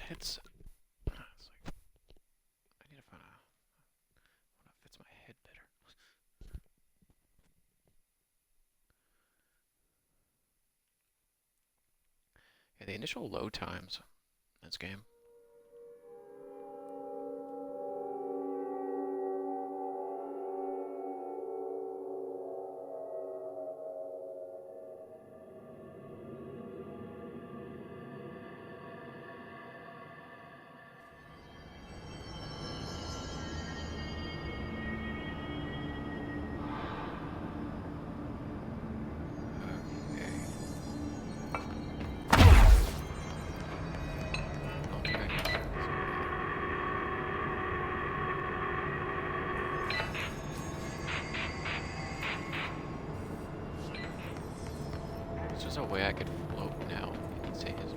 It's like I need to find out one that fits my head better. Yeah, the initial load times in this game. Okay. Okay. There's just a way I could float now. You can say his.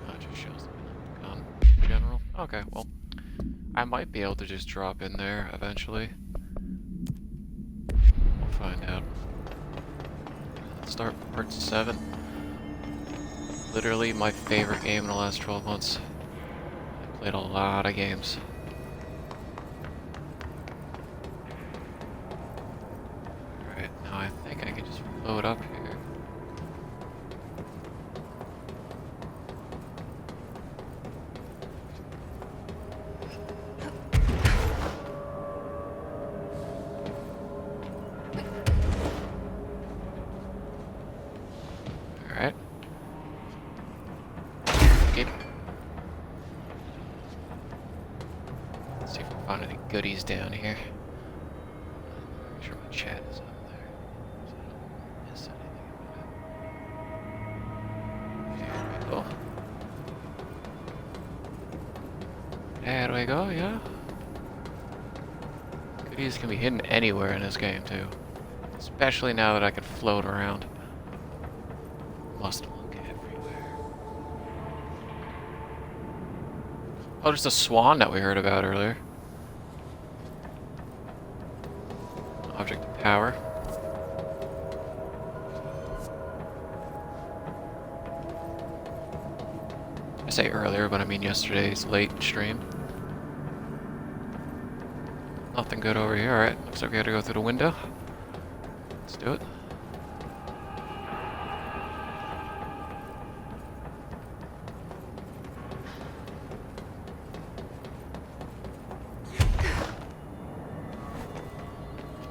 Oh, it just shows the gun in general. Okay, well, I might be able to just drop in there eventually. We'll find out. Let's start part 7. Literally my favorite game in the last 12 months. I played a lot of games. Alright, now I think I can just float up here. Alright. Okay. Let's see if we can find any goodies down here. Make sure my chat is up there. So I don't miss anything. There we go. There we go, yeah. Goodies can be hidden anywhere in this game, too. Especially now that I can float around. Must look everywhere. Oh, there's the swan that we heard about earlier. Object of power. I say earlier, but I mean yesterday's late stream. Nothing good over here. Alright, looks like we gotta go through the window. Let's do it.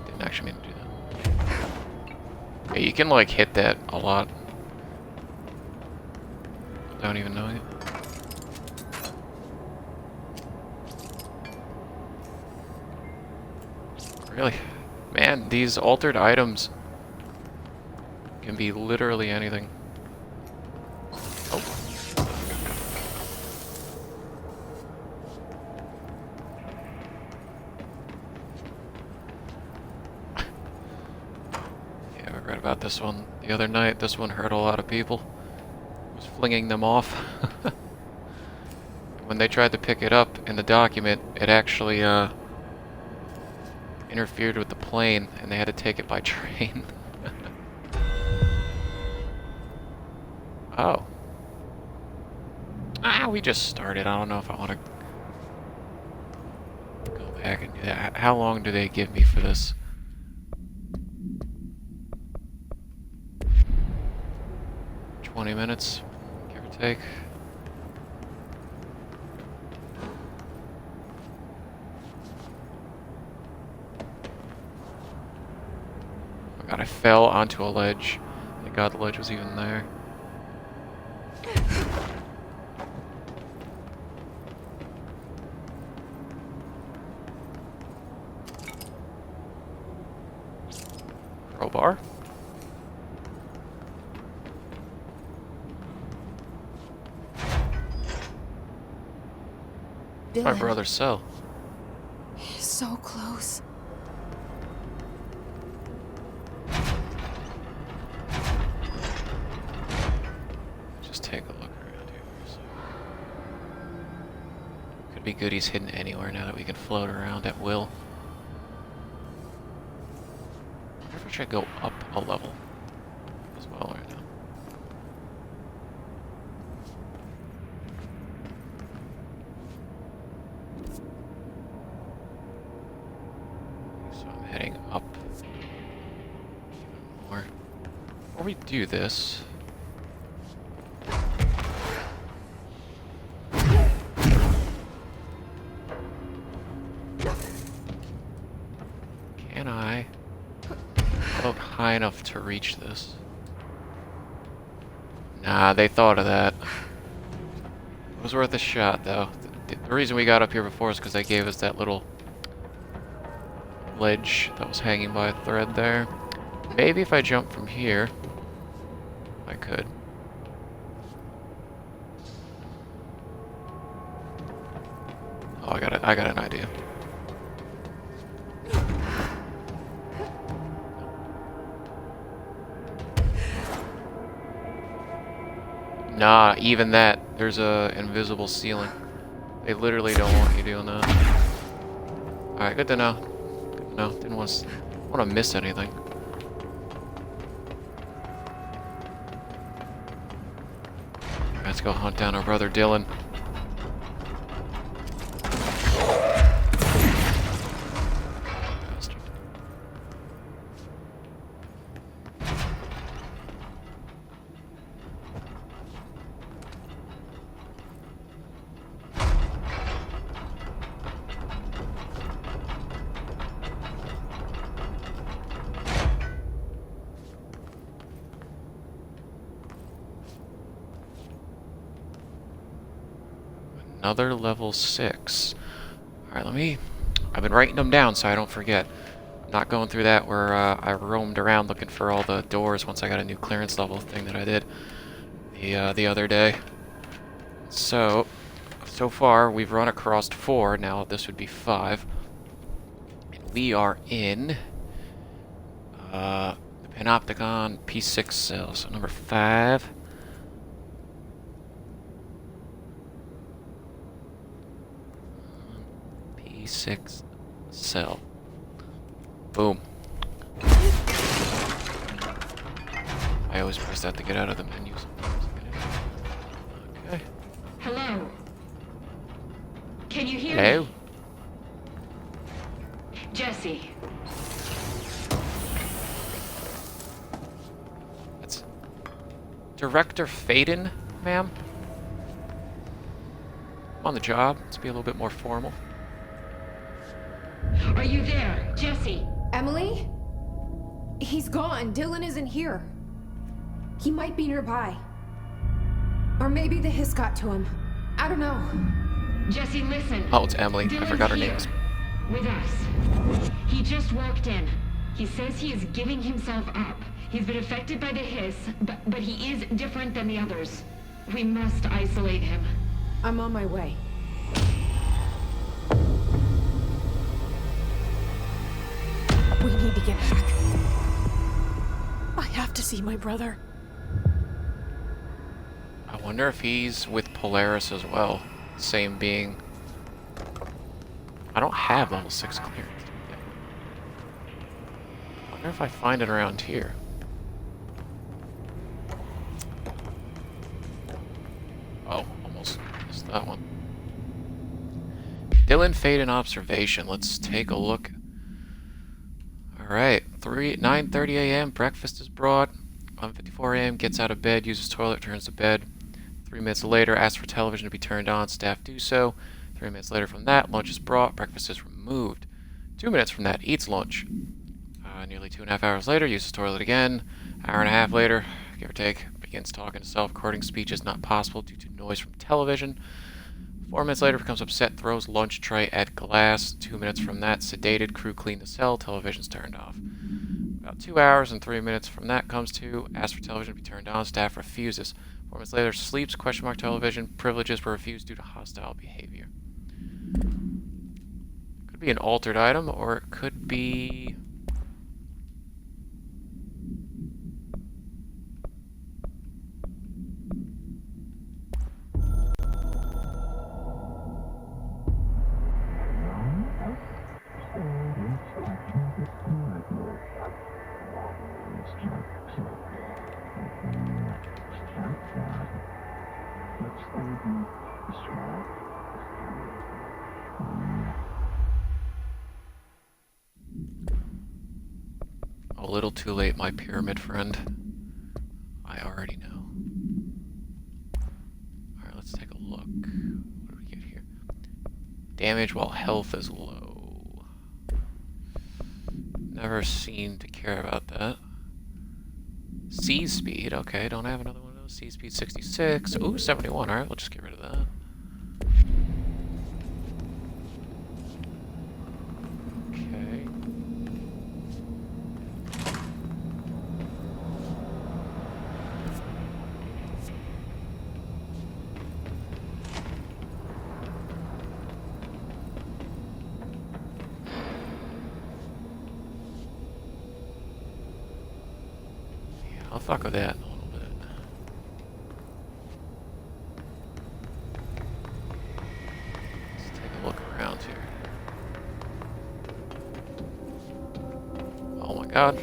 Didn't actually mean to do that. Yeah, you can like hit that a lot. Don't even know it. Really? Man, these altered items can be literally anything. Oh. Yeah, I read about this one the other night. This one hurt a lot of people. Was flinging them off. When they tried to pick it up in the document, it actually interfered with the plane, and they had to take it by train. Oh. Ah, we just started. I don't know if I want to go back and do that. How long do they give me for this? 20 minutes, give or take. Oh my god, I fell onto a ledge. Thank god the ledge was even there. Crowbar. My Dylan, brother's cell. so close. Just take a look around here for a second. Could be goodies hidden anywhere now that we can float around at will. I wonder if I should go up a level as well right now. So I'm heading up even more. Before we do this, can I float high enough to reach this? Nah, they thought of that. It was worth a shot, though. The reason we got up here before is because they gave us that little ledge that was hanging by a thread there. Maybe if I jump from here, I could. Oh, I got an idea. Nah, even that. There's a invisible ceiling. They literally don't want you doing that. Alright, good to know. Good to know. Didn't want to miss anything. Let's go hunt down our brother Dylan. Bastard. Another level 6. Alright, I've been writing them down so I don't forget. Not going through that where I roamed around looking for all the doors once I got a new clearance level thing that I did the other day. So far we've run across 4. Now this would be 5. And we are in the Panopticon P6 cell. So number 5. P6 cell. Boom. I always press that to get out of the menus. Okay. Hello. Can you hear Hello? me? Jesse. That's Director Faden, ma'am? I'm on the job. Let's be a little bit more formal. Are you there? Jesse. Emily? He's gone. Dylan isn't here. He might be nearby. Or maybe the hiss got to him. I don't know. Jesse, listen. Oh, it's Emily. I Dylan's forgot her here. name. With us. He just walked in. He says he is giving himself up. He's been affected by the hiss, but he is different than the others. We must isolate him. I'm on my way. We need to get back. I have to see my brother. I wonder if he's with Polaris as well. Same being. I don't have level 6 clearance. I wonder if I find it around here. Oh, almost missed that one. Dylan Faden observation. Let's take a look. Alright, 9:30 a.m. Breakfast is brought. 11:54 a.m. Gets out of bed, uses toilet, returns to bed. 3 minutes later, asks for television to be turned on. Staff do so. 3 minutes later from that, lunch is brought. Breakfast is removed. 2 minutes from that, eats lunch. Nearly 2.5 hours later, uses toilet again. Hour and a half later, give or take, begins talking to self. Recording speech is not possible due to noise from television. 4 minutes later, becomes upset, throws lunch tray at glass. 2 minutes from that, sedated, crew clean the cell, television's turned off. About 2 hours and 3 minutes from that comes to, asks for television to be turned on, staff refuses. 4 minutes later, sleeps, television, privileges were refused due to hostile behavior. Could be an altered item, or it could be... little too late, my pyramid friend. I already know. Alright, let's take a look. What do we get here? Damage while health is low. Never seemed to care about that. Sea speed, okay, don't have another one of those. Sea speed 66. Ooh, 71. Alright, we'll just get rid of that. Okay. I'll fuck with that in a little bit. Let's take a look around here. Oh my god.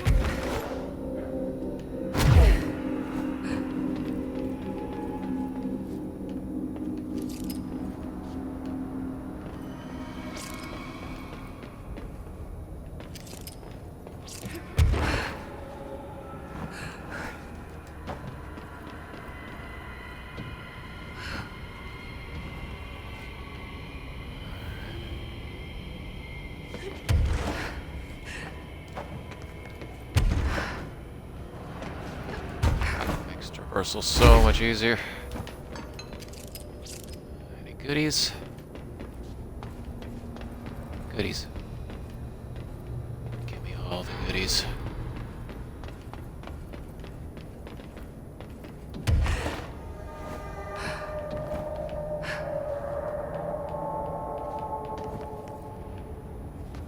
Makes traversal so much easier. Any goodies? Goodies. Give me all the goodies.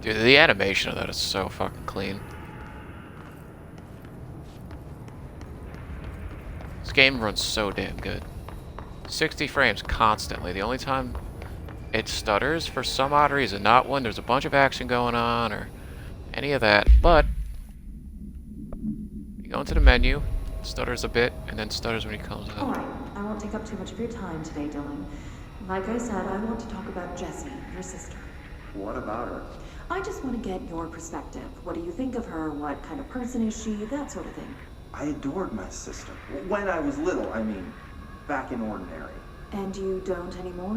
Dude, the animation of that is so fucking clean. This game runs so damn good. 60 frames constantly. The only time it stutters for some odd reason, not when there's a bunch of action going on or any of that, but you go into the menu, it stutters a bit, and then stutters when he comes out. Alright, I won't take up too much of your time today, Dylan. Like I said, I want to talk about Jessie, your sister. What about her? I just want to get your perspective. What do you think of her? What kind of person is she? That sort of thing. I adored my sister. When I was little, I mean. Back in Ordinary. And you don't anymore?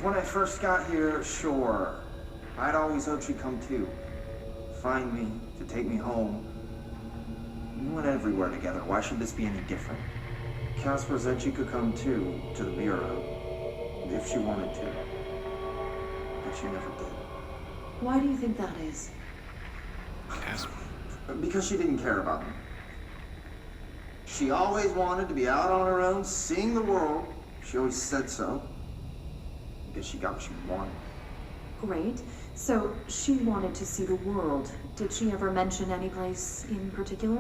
When I first got here, sure. I'd always hoped she'd come too. Find me, to take me home. We went everywhere together. Why should this be any different? Casper said she could come too, to the Bureau. If she wanted to. But she never did. Why do you think that is? Casper. Because she didn't care about me. She always wanted to be out on her own, seeing the world. She always said so. I guess she got what she wanted. Great. So, she wanted to see the world. Did she ever mention any place in particular?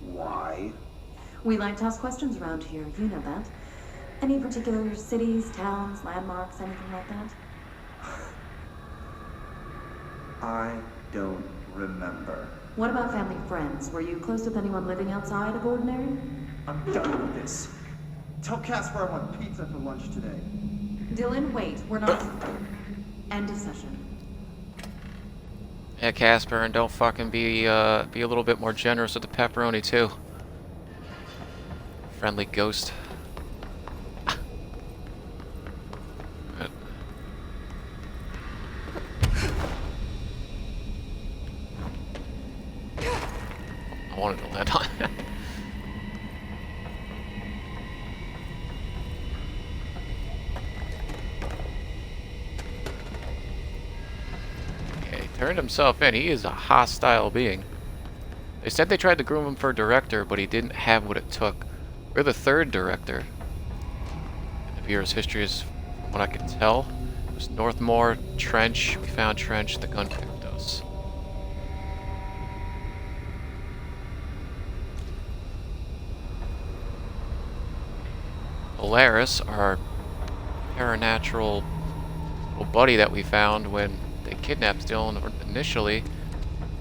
Why? We like to ask questions around here, you know that. Any particular cities, towns, landmarks, anything like that? I don't remember. What about family and friends? Were you close with anyone living outside of Ordinary? I'm done with this. Tell Casper I want pizza for lunch today. Dylan, wait. We're not... End of session. Yeah, Casper, and don't fucking be a little bit more generous with the pepperoni too. Friendly ghost. I wanted to land on it. Yeah, he turned himself in. He is a hostile being. They said they tried to groom him for director, but he didn't have what it took. We're the third director in the Bureau's history, is from what I can tell. It was Northmore, Trench. We found Trench. The gun picked us. Polaris, our paranatural little buddy that we found when they kidnapped Dylan initially.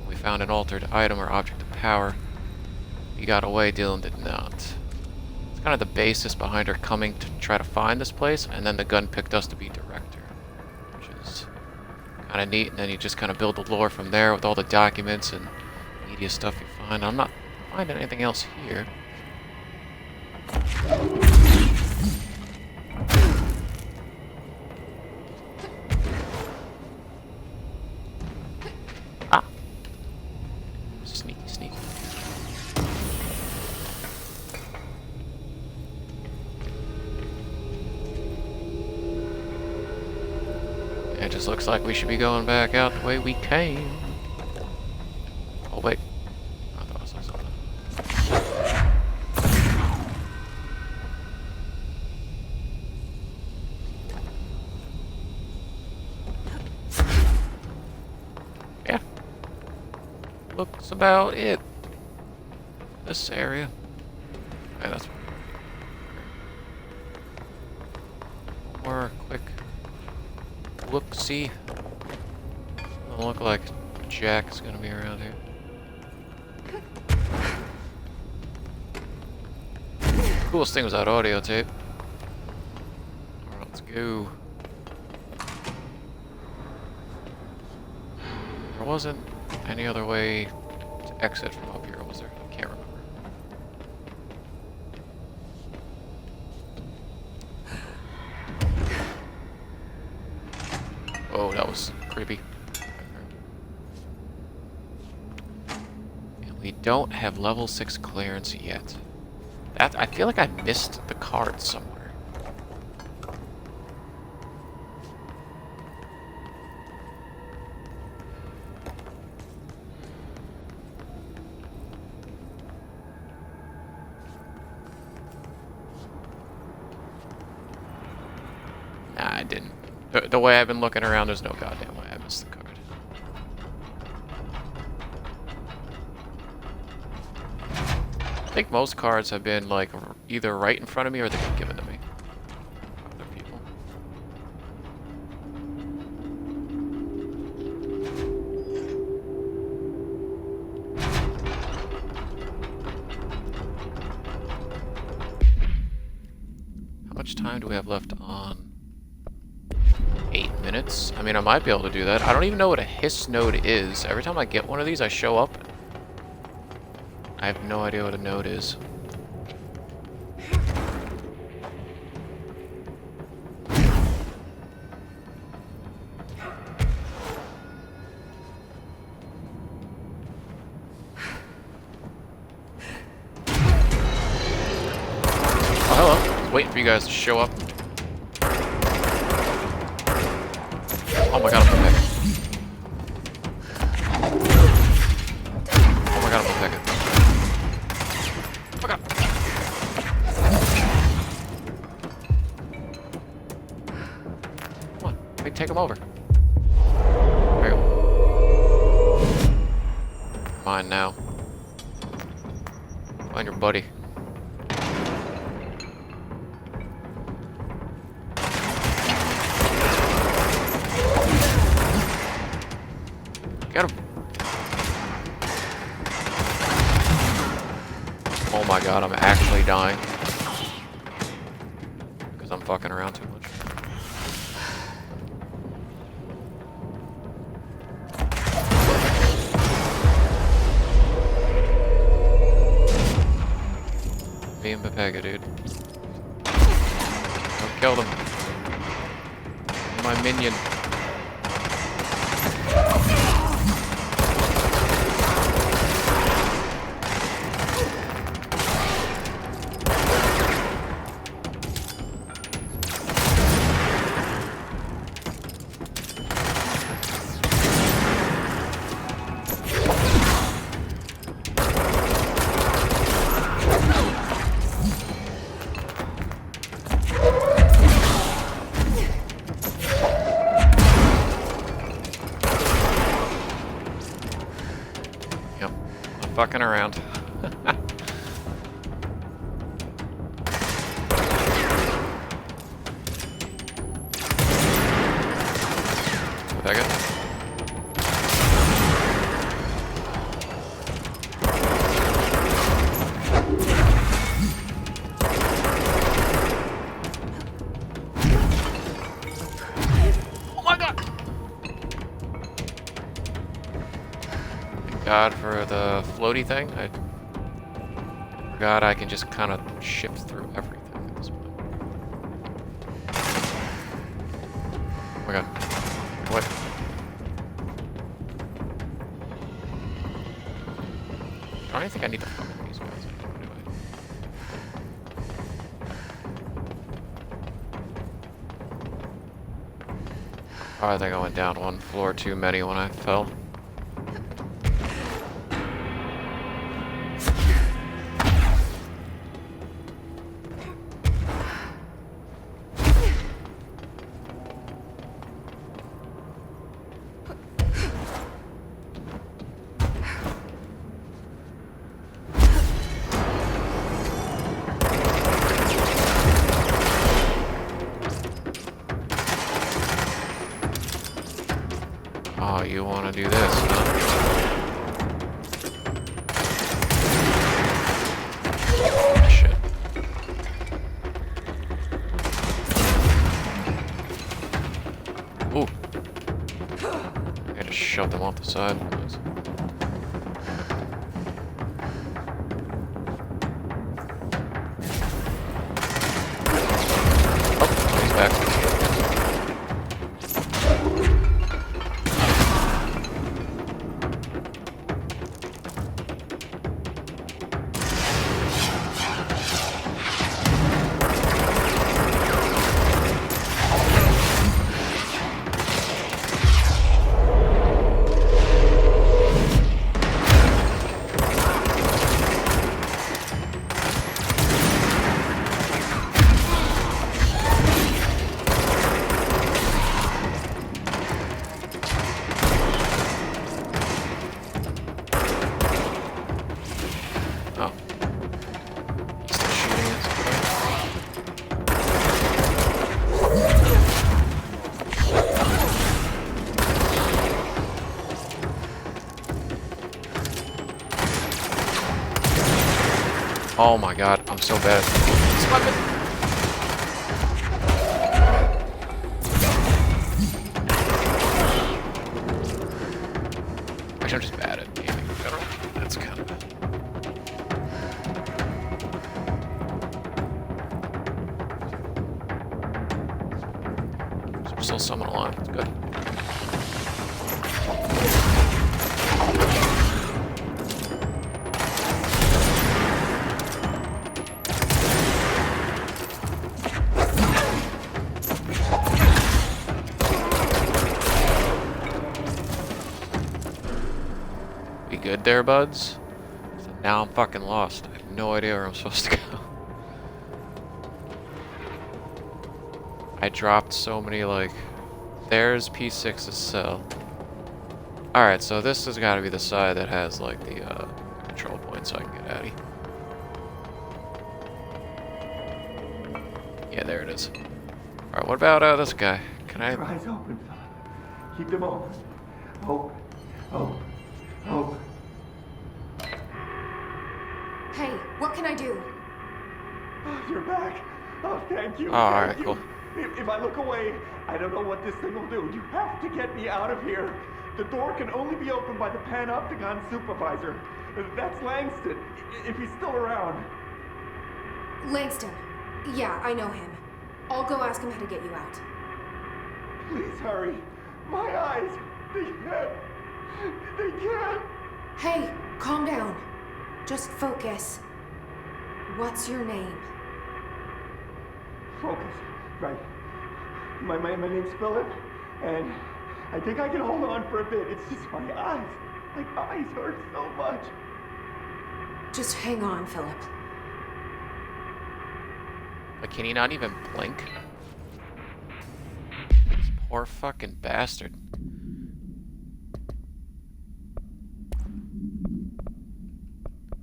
We found an altered item or object of power. He got away, Dylan did not. It's kind of the basis behind her coming to try to find this place, and then the gun picked us to be director, which is kind of neat. And then you just kind of build the lore from there with all the documents and media stuff you find. I'm not finding anything else here. Ah! Sneaky, sneaky. It just looks like we should be going back out the way we came. Oh, wait. I thought I saw something. Yeah. Looks about it. This area. Yeah, that's one more quick look-see. Doesn't look like Jack's gonna be around here. Coolest thing was that audio tape. Alright, let's go. There wasn't any other way to exit from up here, was there? I can't remember. Oh, that was creepy. And we don't have level 6 clearance yet. That, I feel like I missed the card somewhere. Nah, I didn't. The way I've been looking around, there's no goddamn way I missed the card. I think most cards have been, like, either right in front of me or they've been given to me. Other people. How much time do we have left on? 8 minutes? I mean, I might be able to do that. I don't even know what a hiss node is. Every time I get one of these, I show up. I have no idea what a node is. Oh, hello. I was waiting for you guys to show up. Oh my god, I'm back. Oh my god, I'm back. Oh my god. Come on, let me take him over. There you go. Mine now. Find your buddy. Get him. Oh my god, I'm actually dying. Because I'm fucking around too much. Me and Pepega, dude. Don't kill them. My minion. Fucking around. Rebecca? Oh my god! God for the floaty thing. I forgot I can just kind of shift through everything at this point. Oh my god. What? I don't think I need to fuck with these guys anymore, do I? Oh, I think I went down one floor too many when I fell. Oh, you want to do this, huh? Shit. Ooh. I just shoved them off the side. Nice. Oh, he's back. Oh. He's still shooting at something. Oh my god, I'm so bad at this weapon. Actually, I'm just bad at aiming in general. That's kind of bad. So we're still someone alive. It's good. We good there, buds? So now I'm fucking lost. I have no idea where I'm supposed to go. I dropped so many, like... There's P6's cell. Alright, so this has got to be the side that has, like, the control point so I can get out of here. Yeah, there it is. Alright, what about this guy? Can I... Your eyes open, Philip. Keep them open. Open. Open. Open. Hey, what can I do? Oh, you're back. Oh, thank you. Oh, alright, Thank cool. you. If I look away, I don't know what this thing will do. You have to get me out of here. The door can only be opened by the Panopticon supervisor. That's Langston, if he's still around. Langston. Yeah, I know him. I'll go ask him how to get you out. Please hurry. My eyes. They can't. They can't. Hey, calm down. Just focus. What's your name? Focus. Right. My name's Philip, and I think I can hold on for a bit. It's just my eyes. My eyes hurt so much. Just hang on, Philip. Like, can he not even blink? This poor fucking bastard.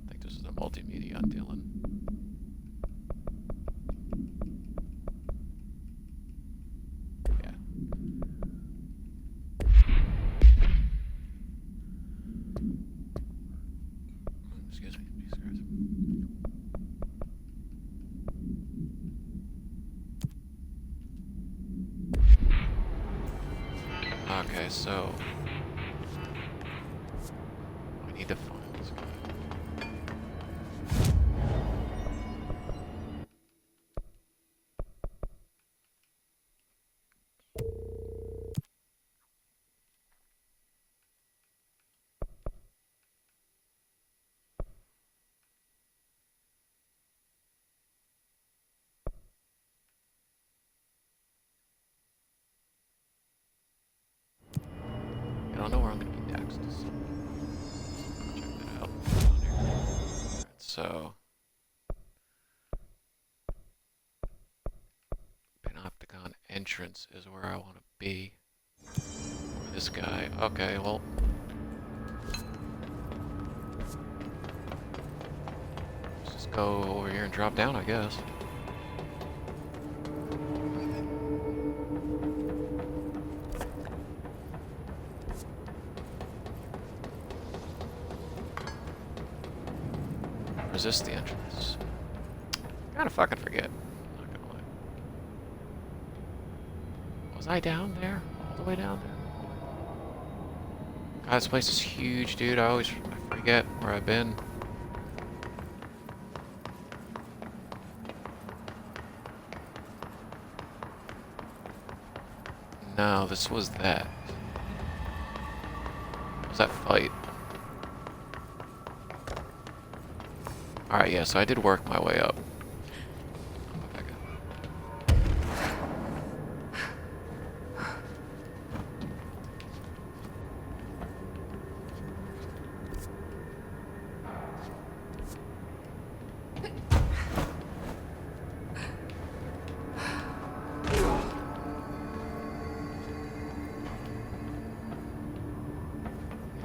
I think this is a multimedia on Dylan. Yeah. Excuse me. Excuse me. Okay, so I need to find this guy. I don't know where I'm gonna be next. So check that out. Alright, so Panopticon entrance is where I want to be. This guy. Okay, well. Let's just go over here and drop down, I guess. Resist the entrance. Gotta fucking forget. Not gonna lie. Was I down there? All the way down there? God, this place is huge, dude. I forget where I've been. No, this was that. What was that fight? Alright, yeah, so I did work my way up.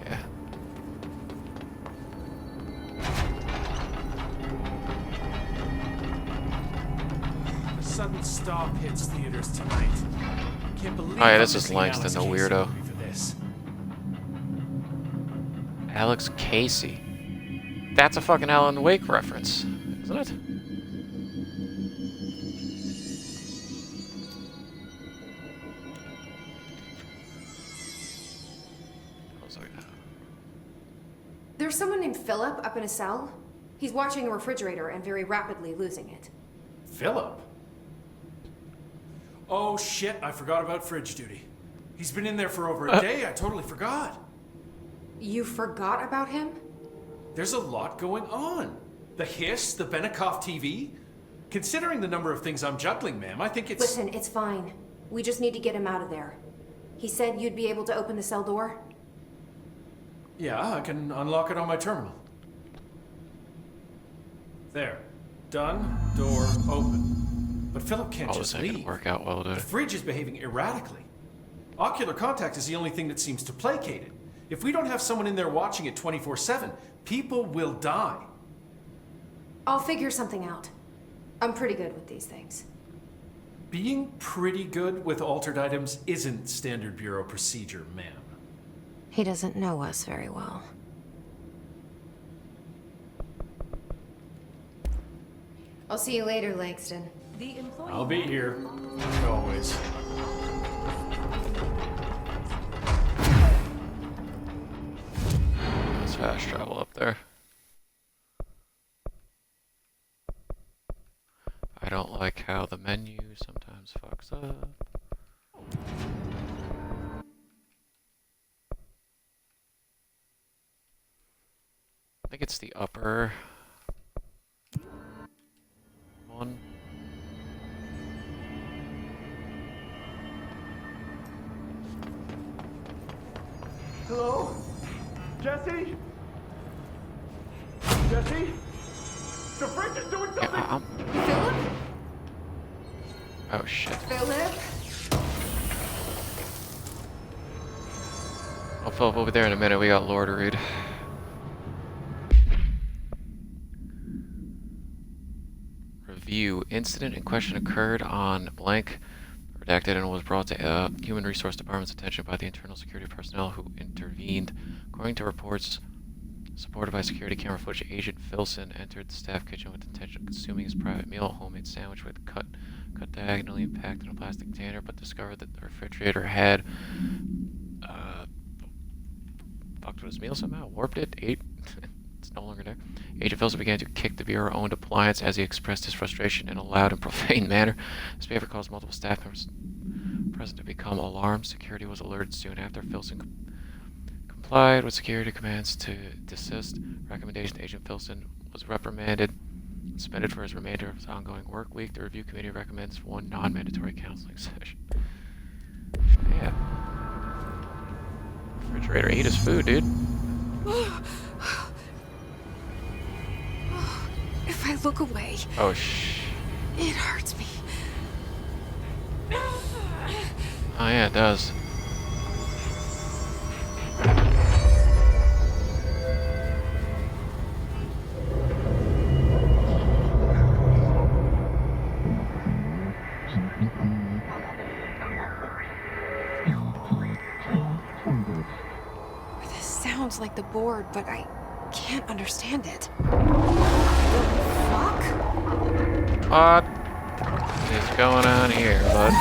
Yeah. Sudden stop hits theaters tonight. Can't believe Oh yeah, I'm this is missing Langston, Alex the Casey weirdo. movie for this. Alex Casey. That's a fucking Alan Wake reference, isn't it? I was like, There's someone named Philip up in a cell. He's watching a refrigerator and very rapidly losing it. Philip? Oh shit, I forgot about fridge duty. He's been in there for over a day, I totally forgot. You forgot about him? There's a lot going on. The hiss, the Benikoff TV. Considering the number of things I'm juggling, ma'am, I think it's... Listen, it's fine. We just need to get him out of there. He said you'd be able to open the cell door. Yeah, I can unlock it on my terminal. There. Done. Door open. But Philip can't all this just ain't gonna leave. work out well, dude. The fridge is behaving erratically. Ocular contact is the only thing that seems to placate it. If we don't have someone in there watching it 24/7, people will die. I'll figure something out. I'm pretty good with these things. Being pretty good with altered items isn't standard bureau procedure, ma'am. He doesn't know us very well. I'll see you later, Langston. I'll be here, like always. Let's fast travel up there. I don't like how the menu sometimes fucks up. I think it's the upper one. Hello? Jesse? Jesse? The fridge is doing something! Yeah, Philip? oh shit. Philip? I'll fill up over there in a minute. We got lore to read. Review. Incident in question occurred on blank redacted and was brought to Human Resource Department's attention by the internal security personnel who intervened. According to reports supported by security camera footage, Agent Filson entered the staff kitchen with the intention of consuming his private meal, a homemade sandwich with cut diagonally and packed in a plastic container, but discovered that the refrigerator had fucked with his his meal somehow. Warped it. Ate. It's no longer there. Agent Filson began to kick the Bureau-owned appliance as he expressed his frustration in a loud and profane manner. His behavior caused multiple staff members present to become alarmed. Security was alerted soon after. Filson complied with security commands to desist. Recommendation: Agent Filson was reprimanded and suspended for his remainder of his ongoing work week. The review committee recommends one non-mandatory counseling session. Yeah. Refrigerator ate his food, dude. If I look away, Oh, it hurts me. Oh yeah, it does. This sounds like the board, but I can't understand it. Fuck? What is going on here, bud?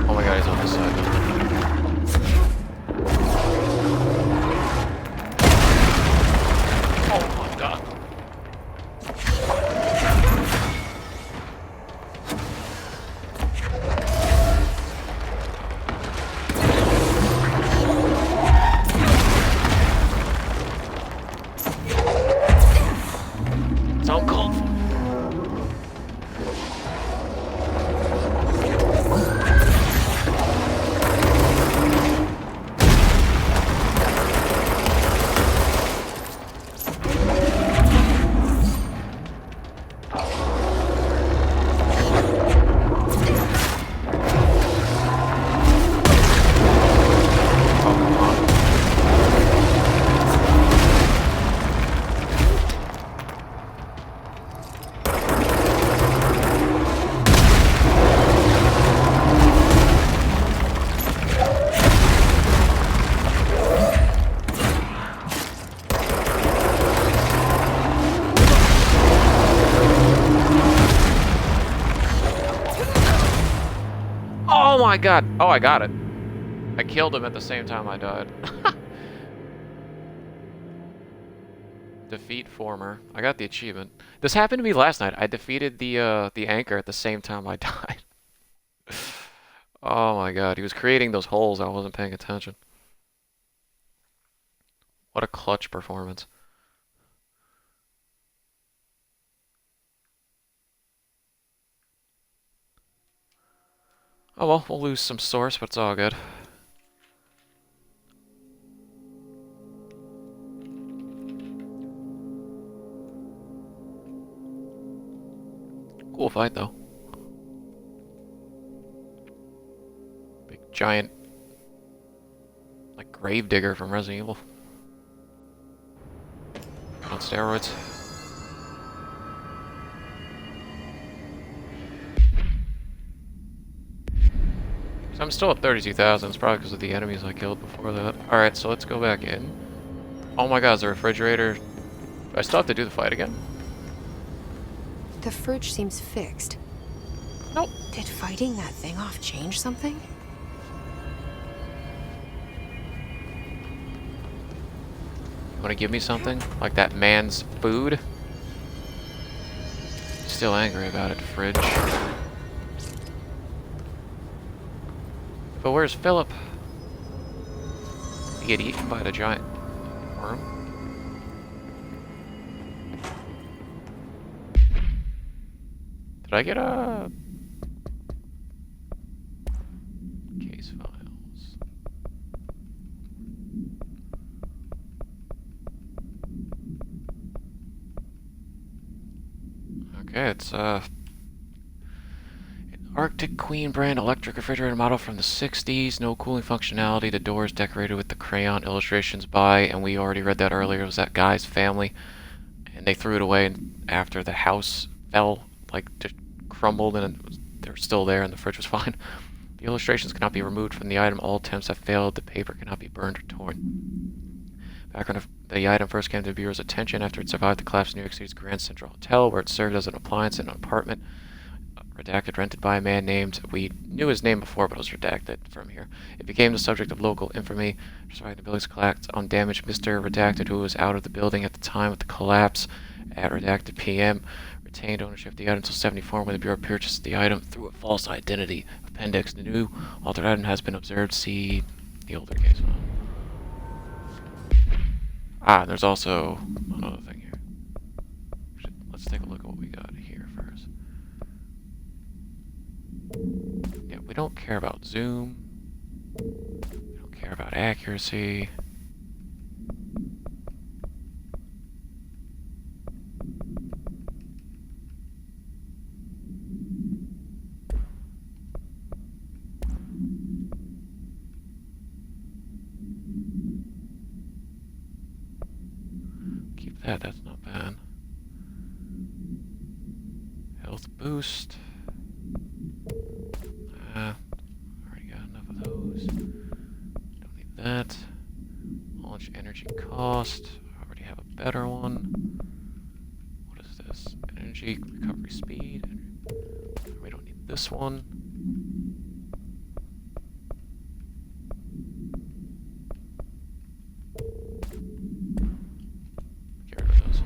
Oh my god, he's on this side. Oh my god. It's all called for. Oh my god! Oh, I got it. I killed him at the same time I died. Defeat former. I got the achievement. This happened to me last night. I defeated the anchor at the same time I died. Oh my god, he was creating those holes. I wasn't paying attention. What a clutch performance. Oh well, we'll lose some source, but it's all good. Cool fight, though. Big giant, like, gravedigger from Resident Evil. On steroids. So I'm still at 32,000. It's probably because of the enemies I killed before that. Alright, so let's go back in. Oh my god, is the refrigerator... Do I still have to do the fight again? The fridge seems fixed. Nope. Did fighting that thing off change something? You want to give me something? Like that man's food? Still angry about it, fridge. But where's Philip? He get eaten by the giant worm? Did I get a... case files? Okay, it's Arctic Queen brand electric refrigerator model from the 60s. No cooling functionality. The doors decorated with the crayon illustrations by, and we already read that earlier, it was that guy's family. And they threw it away after the house fell, like just crumbled, and they were still there and the fridge was fine. The illustrations cannot be removed from the item. All attempts have failed. The paper cannot be burned or torn. Background of the item first came to the viewer's attention after it survived the collapse of New York City's Grand Central Hotel, where it served as an appliance in an apartment. Redacted, rented by a man named, we knew his name before, but it was redacted from here. It became the subject of local infamy. Surviving the building's collapse undamaged, Mr. Redacted, who was out of the building at the time of the collapse at Redacted PM, retained ownership of the item until 74 when the Bureau purchased the item through a false identity. Appendix: the new altered item has been observed. See the older case. Ah, there's also another thing here. Let's take a look at what we got here first. Yeah, we don't care about zoom. We don't care about accuracy. Keep that, that's not bad. Health boost. Already got enough of those. Don't need that. Launch energy cost. Already have a better one. What is this? Energy recovery speed. We don't need this one. Get rid of those.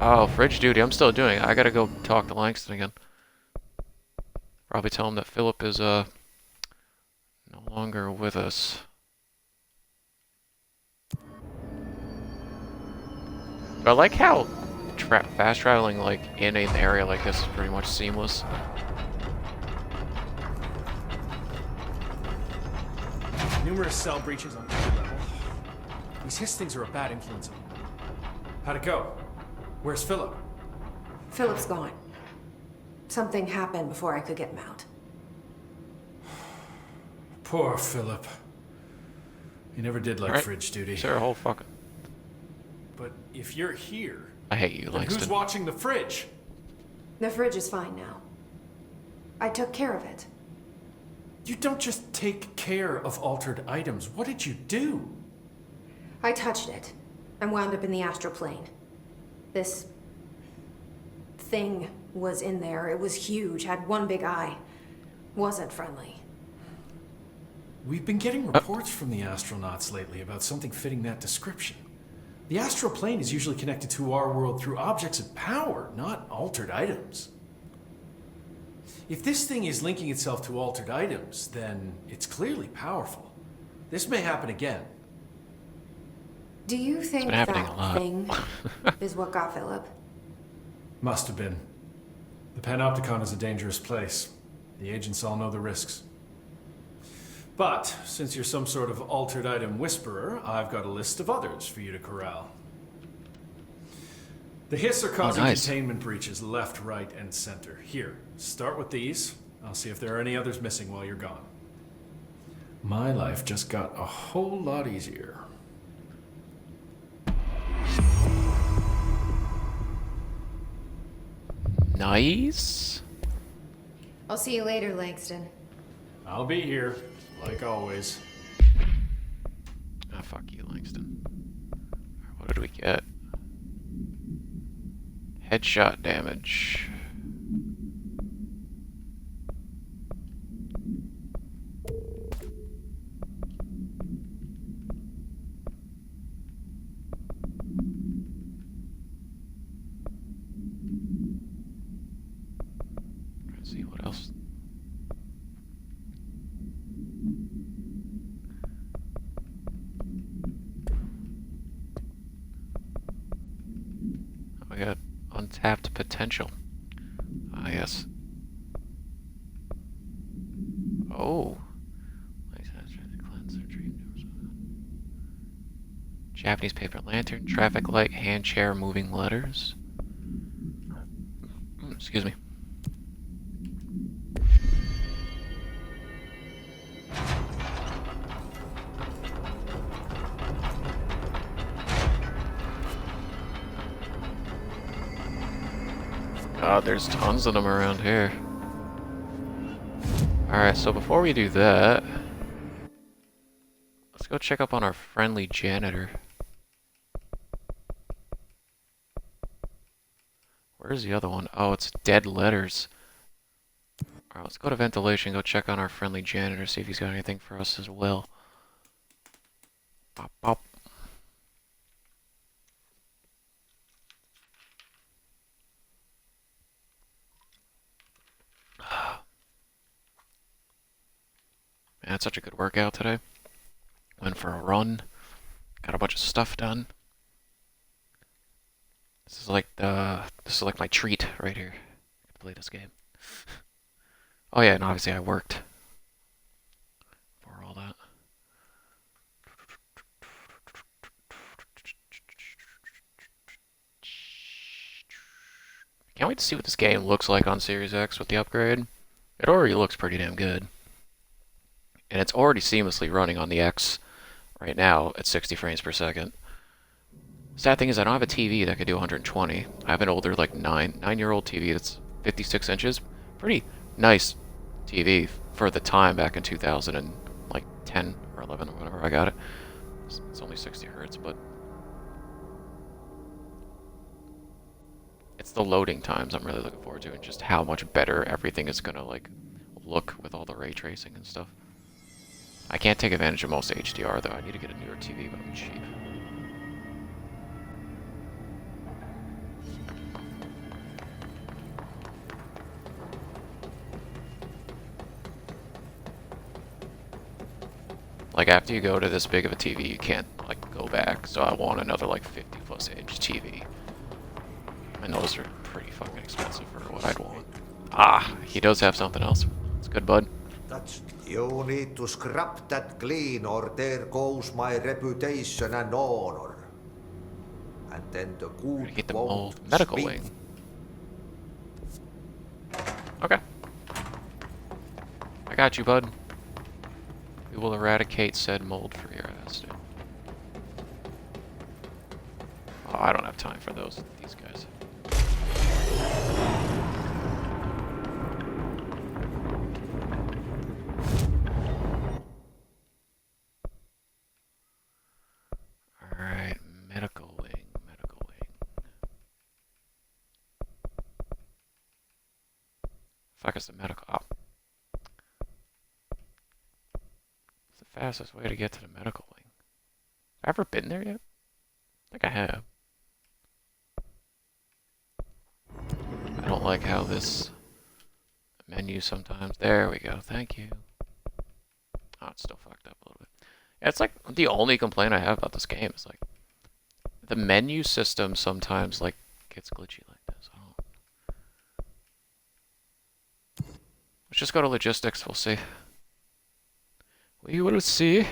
Oh, fridge duty. I'm still doing it. I gotta go talk to Langston again. Probably tell him that Philip is, no longer with us. But I like how fast traveling, like, in an area like this is pretty much seamless. Numerous cell breaches on every level. These Hiss things are a bad influence on me. How'd it go? Where's Philip? Philip's gone. Something happened before I could get him out. Poor Philip. He never did like Alright. fridge duty. Sure, whole fucking... But if you're here, I hate you, then who's Langston. watching the fridge? The fridge is fine now. I took care of it. You don't just take care of altered items. What did you do? I touched it and wound up in the astral plane. This thing was in there. It was huge, had one big eye. Wasn't friendly. We've been getting reports from the astronauts lately about something fitting that description. The astral plane is usually connected to our world through objects of power, not altered items. If this thing is linking itself to altered items, then it's clearly powerful. This may happen again. Do you think been happening that a lot. thing is what got Philip? Must have been. The Panopticon is a dangerous place. The agents all know the risks. But, since you're some sort of altered item whisperer, I've got a list of others for you to corral. The Hiss are causing nice. containment breaches left, right, and center. Here, start with these. I'll see if there are any others missing while you're gone. My life just got a whole lot easier. Nice. I'll see you later, Langston. I'll be here, like always. Ah, fuck you, Langston. What did we get? Headshot damage. Let's see what else. We got untapped potential. Ah, yes. Oh. Japanese paper lantern, traffic light, hand chair, moving letters. Excuse me. God, there's tons of them around here. Alright, so before we do that, let's go check up on our friendly janitor. Where's the other one? Oh, it's dead letters. Alright, let's go to ventilation, go check on our friendly janitor, see if he's got anything for us as well. Pop, pop. Man, that's such a good workout today. Went for a run. Got a bunch of stuff done. This is like my treat right here. I can play this game. Oh yeah, and obviously I worked for all that. Can't wait to see what this game looks like on Series X with the upgrade. It already looks pretty damn good. And it's already seamlessly running on the X right now at 60 frames per second. Sad thing is I don't have a TV that could do 120. I have an older, like 9-year-old TV that's 56 inches. Pretty nice TV for the time back in 2010 or 11 or whatever I got it. It's only 60 hertz, but it's the loading times I'm really looking forward to, and just how much better everything is gonna like look with all the ray tracing and stuff. I can't take advantage of most HDR though. I need to get a newer TV, but I'm cheap. Like, after you go to this big of a TV, you can't, like, go back. So I want another, like, 50+ inch TV. And those are pretty fucking expensive for what I'd want. Ah, he does have something else. It's good, bud. You need to scrap that clean, or there goes my reputation and honor. And then the good Get the won't mold medical speak. wing. Okay. I got you, bud. We will eradicate said mold for your ass, dude. Oh, I don't have time for these guys. Alright, medical wing, medical wing. Fuck is the medical op? What's the fastest way to get to the medical wing? Have I ever been there yet? I think I have. I don't like how this menu sometimes. There we go. Thank you. Oh, it's still fucked up a little bit. Yeah, it's like the only complaint I have about this game is like the menu system sometimes like gets glitchy like this. Let's just go to logistics. We'll see. We will see.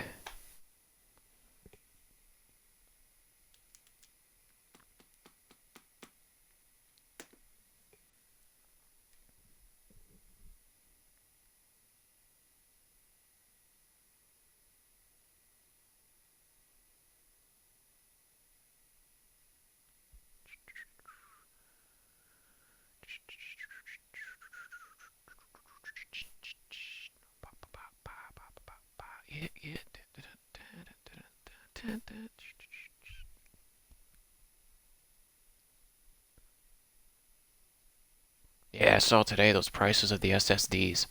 Yeah, I saw today those prices of the SSDs,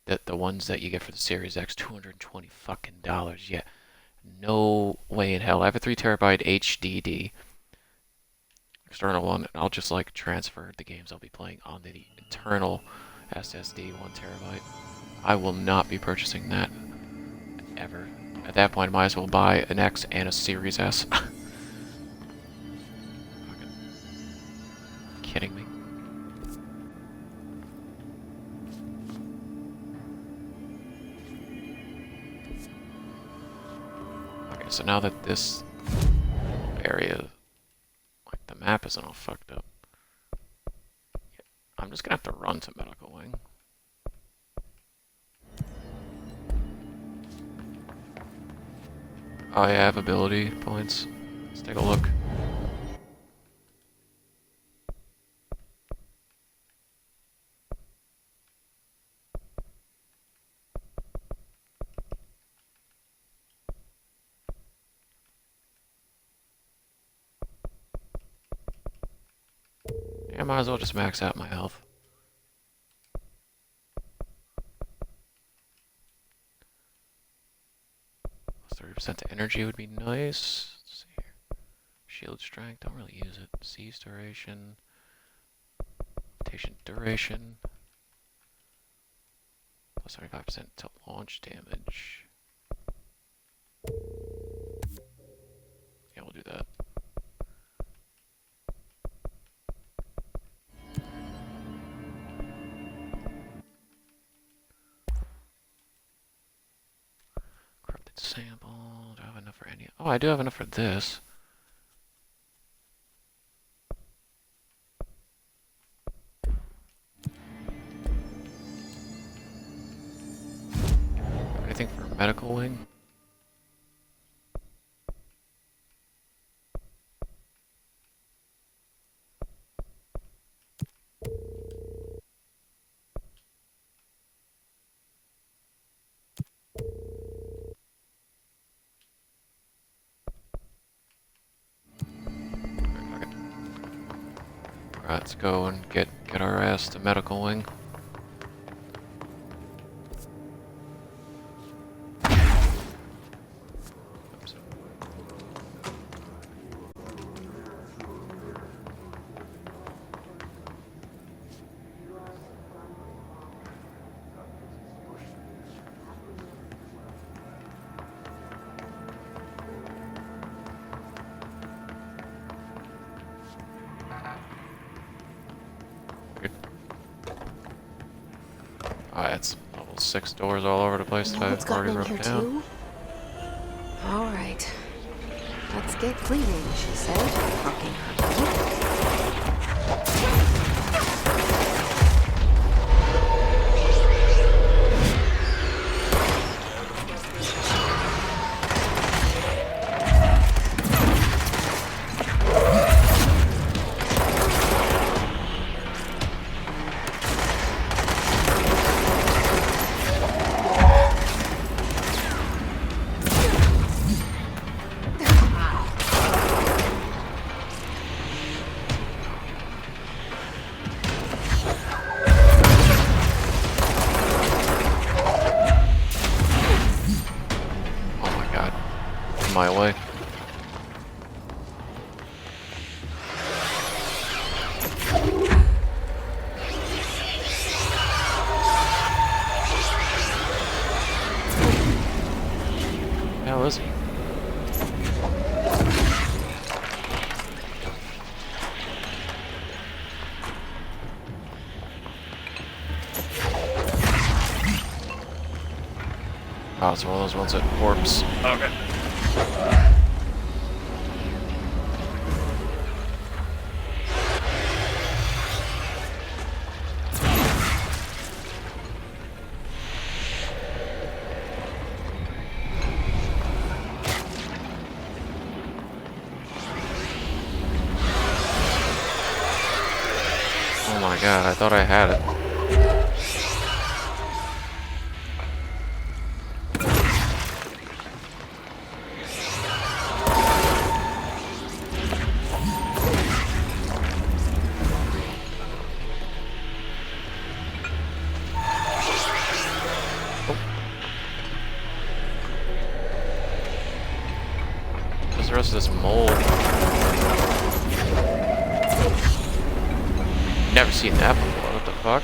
the ones that you get for the Series X, $220 fucking dollars. Yeah, no way in hell. I have a 3TB HDD, external one, and I'll just like transfer the games I'll be playing onto the internal SSD 1TB. I will not be purchasing that ever. At that point, I might as well buy an X and a Series S. Fucking kidding me? Okay, so now that this area, like the map isn't all fucked up. I'm just gonna have to run to medical wing. Oh yeah, I have ability points. Let's take a look. I might as well just max out my health. 30% to energy would be nice. Let's see here. Shield strength, don't really use it. Seize duration. Rotation duration. Plus 35% to launch damage. Yeah, we'll do that. Corrupted sample. Do I have enough for any? Oh, I do have enough for this. Anything for medical wing? Alright, let's go and get our ass to medical wing. Oops. Alright, it's level 6 doors all over the place that It's I've gotten already in broke here down. too? Alright. Let's get cleaning, she said, rocking her boat. Oh my god. In my way. How is he? Oh, it's one of those ones that warps. Okay. Oh my god, I thought I had it. What's the rest of this mold? Never seen that before, what the fuck?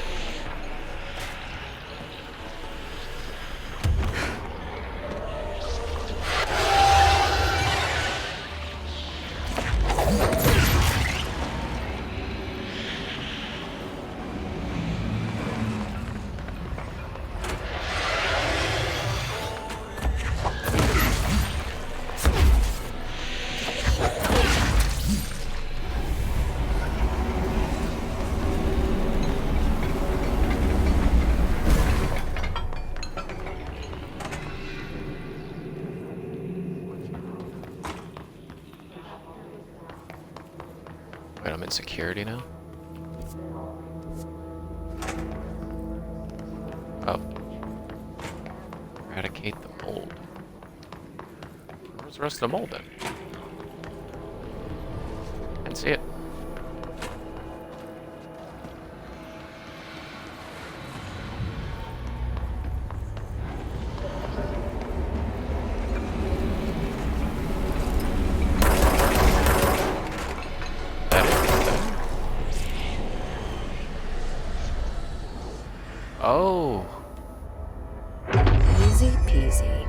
Wait, I'm in security now? Oh. Eradicate the mold. Where's the rest of the mold then? Can't see it. Oh. Easy peasy.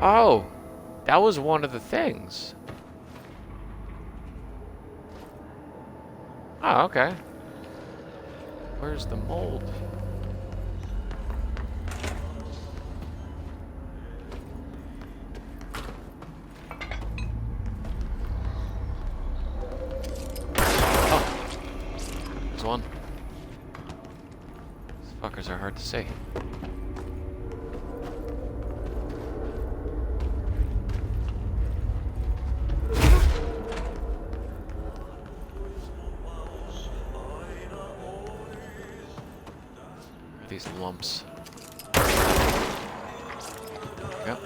Oh. That was one of the things. Oh, okay. Where's the mold? Oh. There's one. These fuckers are hard to see. These lumps. Yep.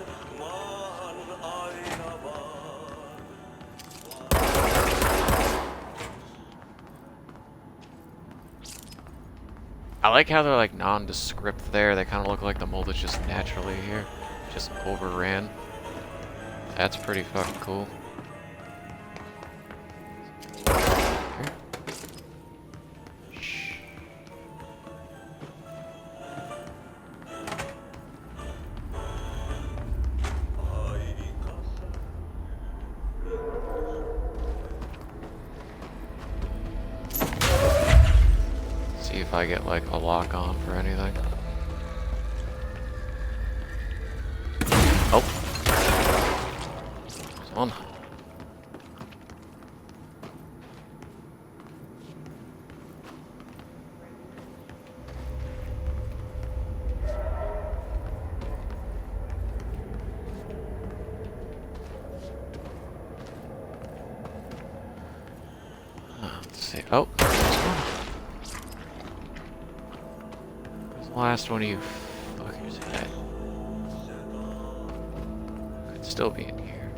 I like how they're like nondescript there. They kind of look like the mold is just naturally here. Just overran. That's pretty fucking cool. Here. Shh. See if I get like a lock on for anything. Oh. There's one. Let's see. Oh, there's one. Where's the last one of you fuckers at? Could still be in here.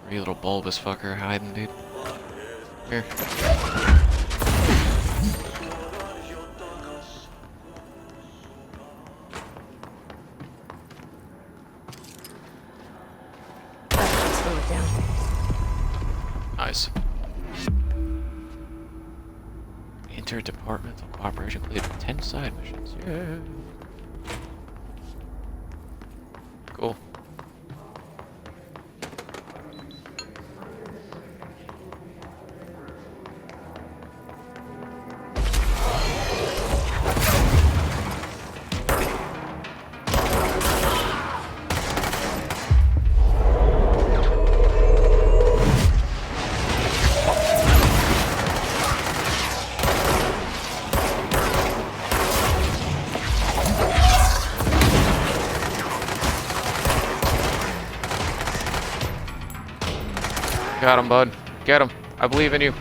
Where you little bulbous fucker hiding, dude? Here. Slow it down. Nice. Interdepartmental cooperation completed 10 side missions. Yeah. Cool. Got him, bud. Get him. I believe in you.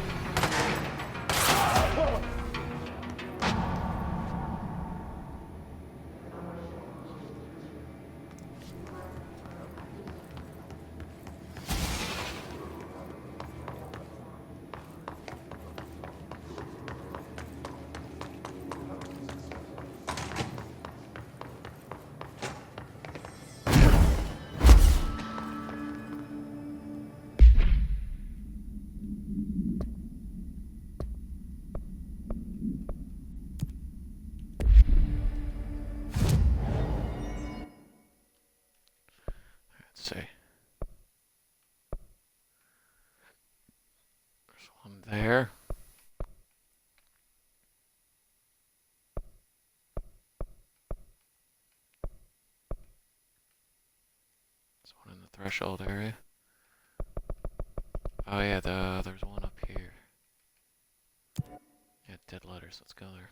Let's see. There's one there. There's one in the threshold area. Oh yeah, there's one up here. Yeah, dead letters. Let's go there.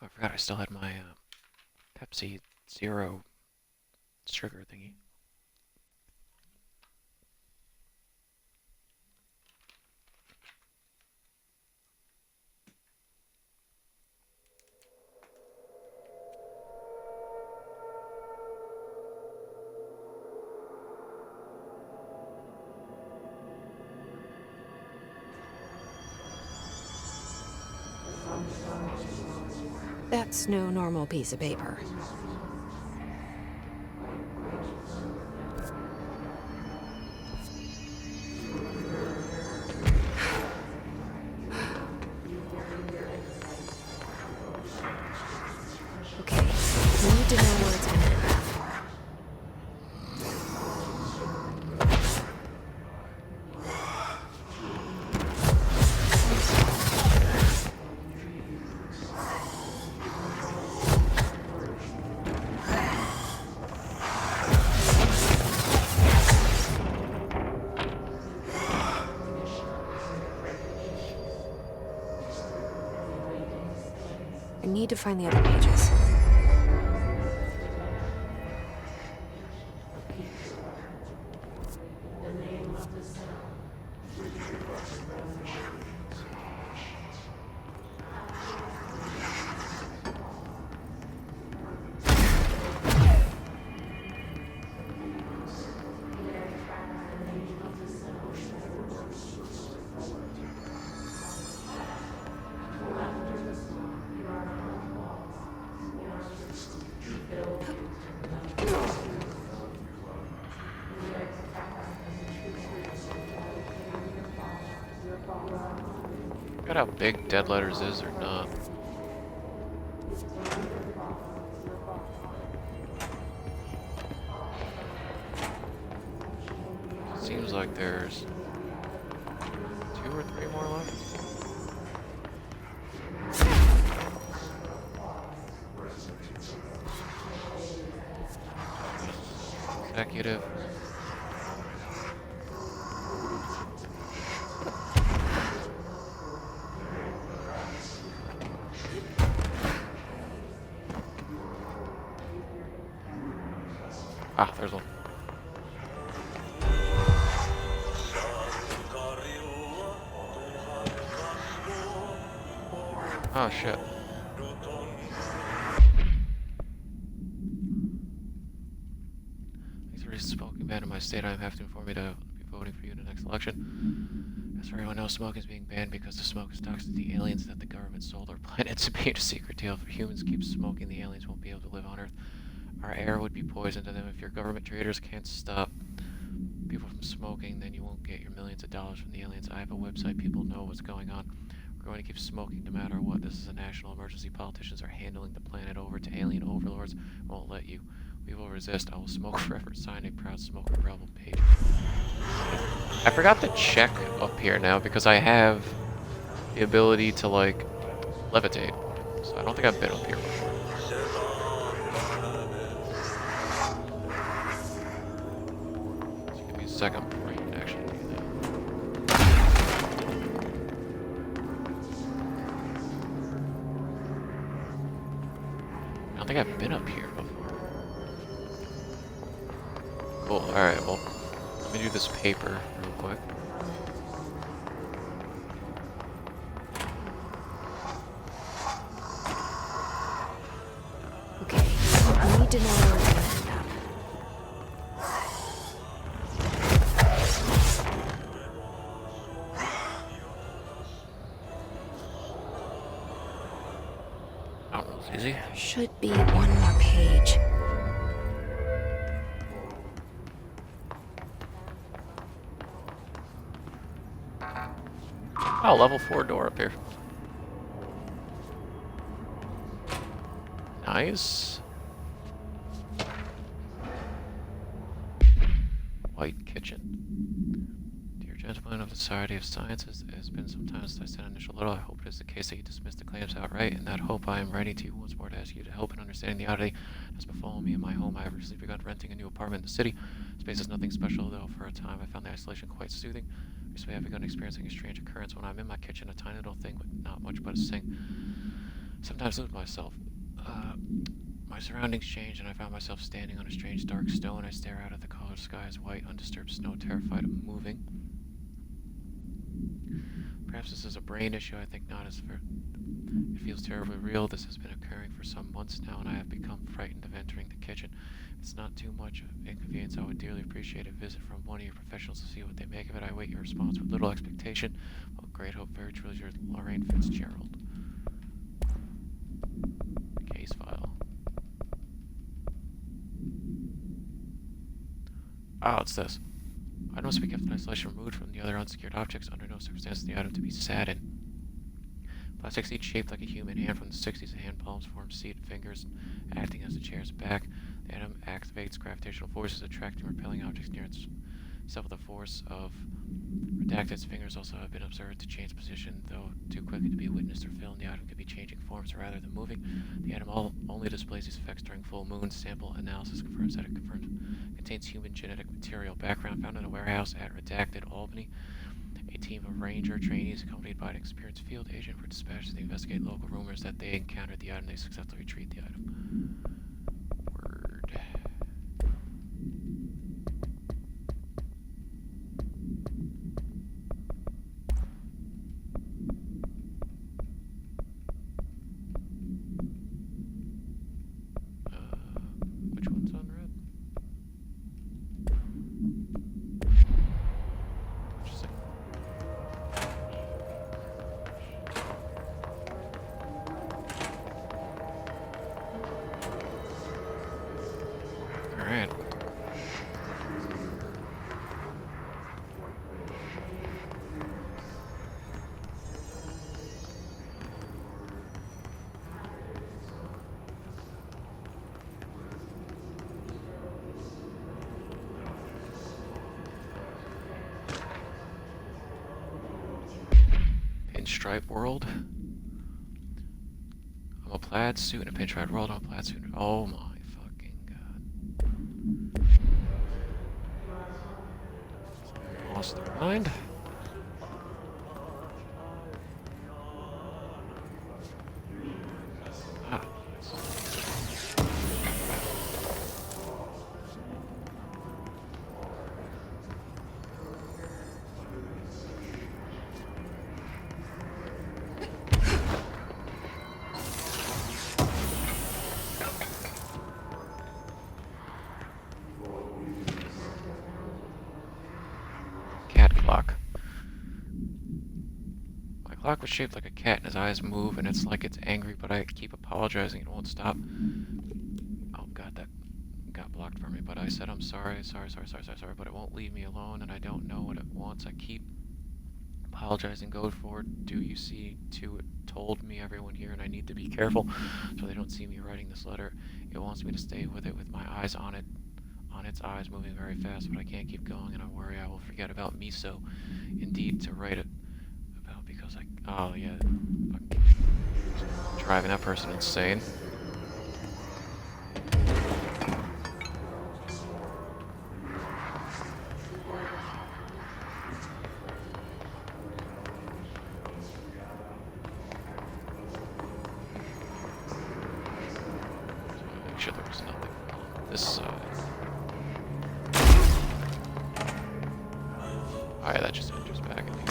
Oh, I forgot I still had my Pepsi Zero sugar thingy. That's no normal piece of paper. Okay, we need to know where it's gonna end up. I need to find the other pages. Forgot how big dead letters is or not. Seems like there's 2 or 3 more left. Executive. Ah, there's one. Oh shit. Thanks for smoking ban in my state. I have to inform you to be voting for you in the next election. As for everyone else, smoking is being banned because the smoke is toxic to the aliens that the government sold our planet to be a secret deal. If humans keep smoking, the aliens won't be able to live on Earth. Our air would be poison to them. If your government traders can't stop people from smoking, then you won't get your millions of dollars from the aliens. I have a website. People know what's going on. We're going to keep smoking no matter what. This is a national emergency. Politicians are handing the planet over to alien overlords. Won't let you. We will resist. I will smoke forever. Sign a proud smoker rebel page. I forgot to check up here now because I have the ability to like levitate. So I don't think I've been up here before. Second before you can actually do that. I don't think I've been up here before. Cool, alright, well, let me do this paper real quick. Okay, I need to know where it's gonna end up. Oh, it's easy. Should be one more page. Oh, level 4 door up here. Nice. white kitchen. Dear gentlemen of the Society of Sciences, it has been some time since I sent initial letter. I hope it is the case that you dismissed the claims outright. In that hope, I am writing to you once more to ask you to help in understanding the oddity that has befallen me in my home. I have recently begun renting a new apartment in the city. Space is nothing special, though for a time I found the isolation quite soothing. Recently I have begun experiencing a strange occurrence when I'm in my kitchen, a tiny little thing with not much but a sink. Sometimes lose myself. My surroundings change, and I found myself standing on a strange dark stone. I stare out at the colored sky as white, undisturbed snow, terrified of moving. Perhaps this is a brain issue. I think not. It feels terribly real. This has been occurring for some months now, and I have become frightened of entering the kitchen. If it's not too much of an inconvenience, I would dearly appreciate a visit from one of your professionals to see what they make of it. I await your response with little expectation. With great hope, very truly yours, Lorraine Fitzgerald. Case file. Oh, it's this. I must be kept in isolation, removed from the other unsecured objects, under no circumstances the item to be sat in. Plastic seat shaped like a human hand from the 60s. The hand palms form seat fingers, acting as the chair's back. The item activates gravitational forces, attracting and repelling objects near itself with the force of redacted. Its fingers also have been observed to change position, though too quickly to be witnessed or filmed. The item could be changing forms rather than moving. The item only displays these effects during full moon. Sample analysis confirms that it contains human genetic material. Background: found in a warehouse at Redacted, Albany. A team of ranger trainees accompanied by an experienced field agent were dispatched to investigate local rumors that they encountered the item. They successfully retrieved the item. Word. Which one's unread? Interesting. Alright. Pinstripe world. I'm a plaid suit in a pinstripe world. I'm a plaid suit. Oh my fucking god. Lost their mind. Ah. Cat clock. My clock was shaped like a cat and his eyes move and it's like it's angry, but I keep apologizing and it won't stop. Oh god, that got blocked for me, but I said I'm sorry, but it won't leave me alone and I don't know what it wants. I keep apologizing, go forward. Do you see too? It told me everyone here and I need to be careful so they don't see me writing this letter. It wants me to stay with it with my eyes on it. Its eyes moving very fast, but I can't keep going and I worry I will forget about me, so indeed to write it about because oh yeah, driving that person insane. Make sure there was nothing on this side. Oh yeah, that just enters back in here.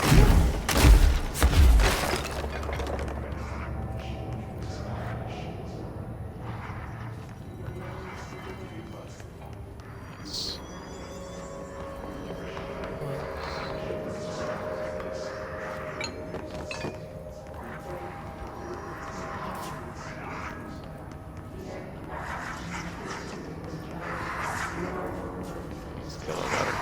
Nice. Let's kill it better.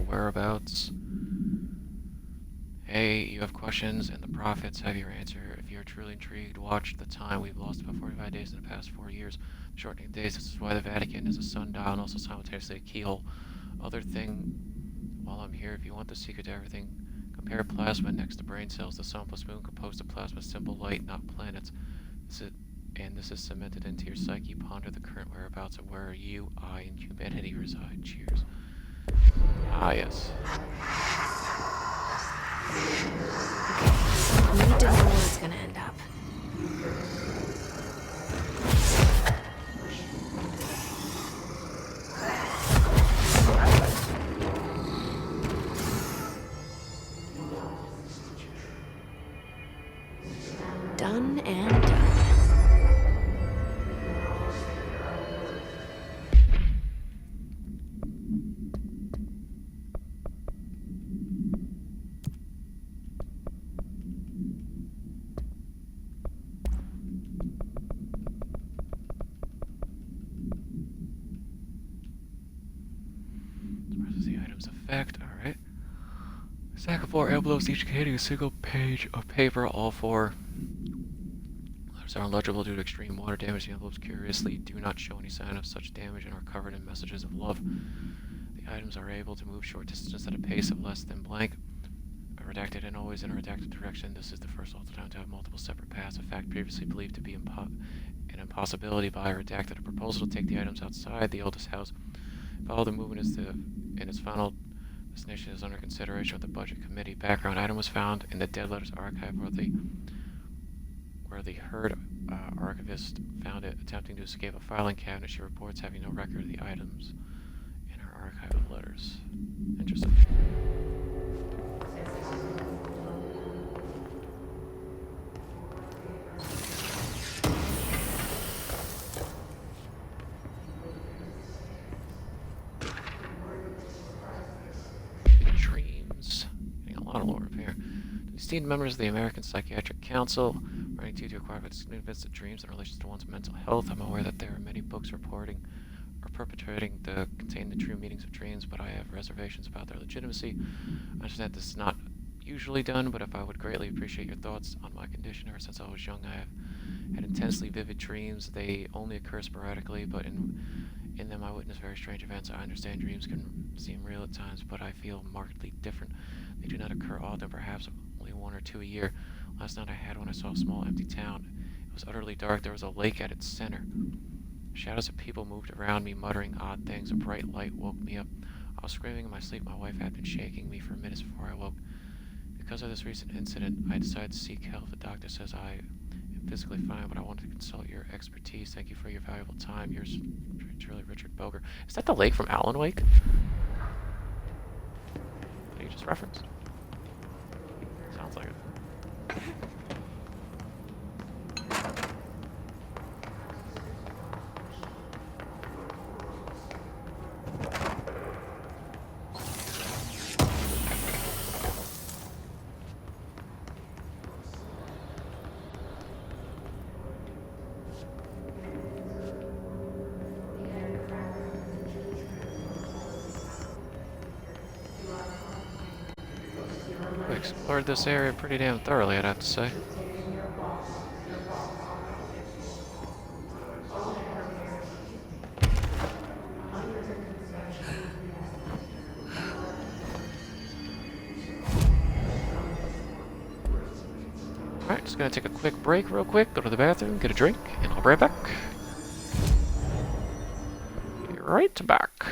Whereabouts. Hey, you have questions? questions, and the prophets have your answer. If you're truly intrigued, watch the time. We've lost about 45 days in the past 4 years. Shortening days, this is why the Vatican is a sundial and also simultaneously a keyhole. Other thing, while I'm here, if you want the secret to everything, compare plasma next to brain cells. The sun plus moon composed of plasma, simple light, not planets. This is cemented into your psyche. Ponder the current whereabouts of where you, I, and humanity reside. Cheers. Ah, yes. We need to know where it's gonna end up. Done and done. Where's the item's effect? Alright. A stack of 4 envelopes, each containing a single page of paper. All 4 letters are illegible due to extreme water damage. The envelopes curiously do not show any sign of such damage and are covered in messages of love. The items are able to move short distances at a pace of less than blank. Redacted and always in a redacted direction. This is the first ultrasound to have multiple separate paths, a fact previously believed to be an impossibility by Redacted. A proposal to take the items outside the oldest house. Follow the movement in its final destination is under consideration with the budget committee. Background item was found in the Dead Letters archive where the Herd archivist found it attempting to escape a filing cabinet. She reports having no record of the items in her archive of letters. Interesting. Dreams. Getting a lot of lore up here. Esteemed members of the American Psychiatric Council, writing to acquire its significance of dreams in relation to one's mental health. I'm aware that there are many books reporting or perpetrating to contain the true meanings of dreams, but I have reservations about their legitimacy. I understand this is not usually done, but if I would greatly appreciate your thoughts on my condition. Ever since I was young, I have had intensely vivid dreams. They only occur sporadically, but in them I witness very strange events. I understand dreams can seem real at times, but I feel markedly different. They do not occur often, perhaps only 1 or 2 a year. Last night I had one. I saw a small empty town. It was utterly dark. There was a lake at its center. Shadows of people moved around me, muttering odd things. A bright light woke me up. I was screaming in my sleep. My wife had been shaking me for minutes before I woke. Because of this recent incident, I decided to seek help. The doctor says I am physically fine, but I wanted to consult your expertise. Thank you for your valuable time. Yours truly, Richard Boger. Is that the lake from Alan Wake? Did you just reference? Sounds like it. We explored this area pretty damn thoroughly, I'd have to say. Alright, just gonna take a quick break real quick, go to the bathroom, get a drink, and I'll be right back. Be right back.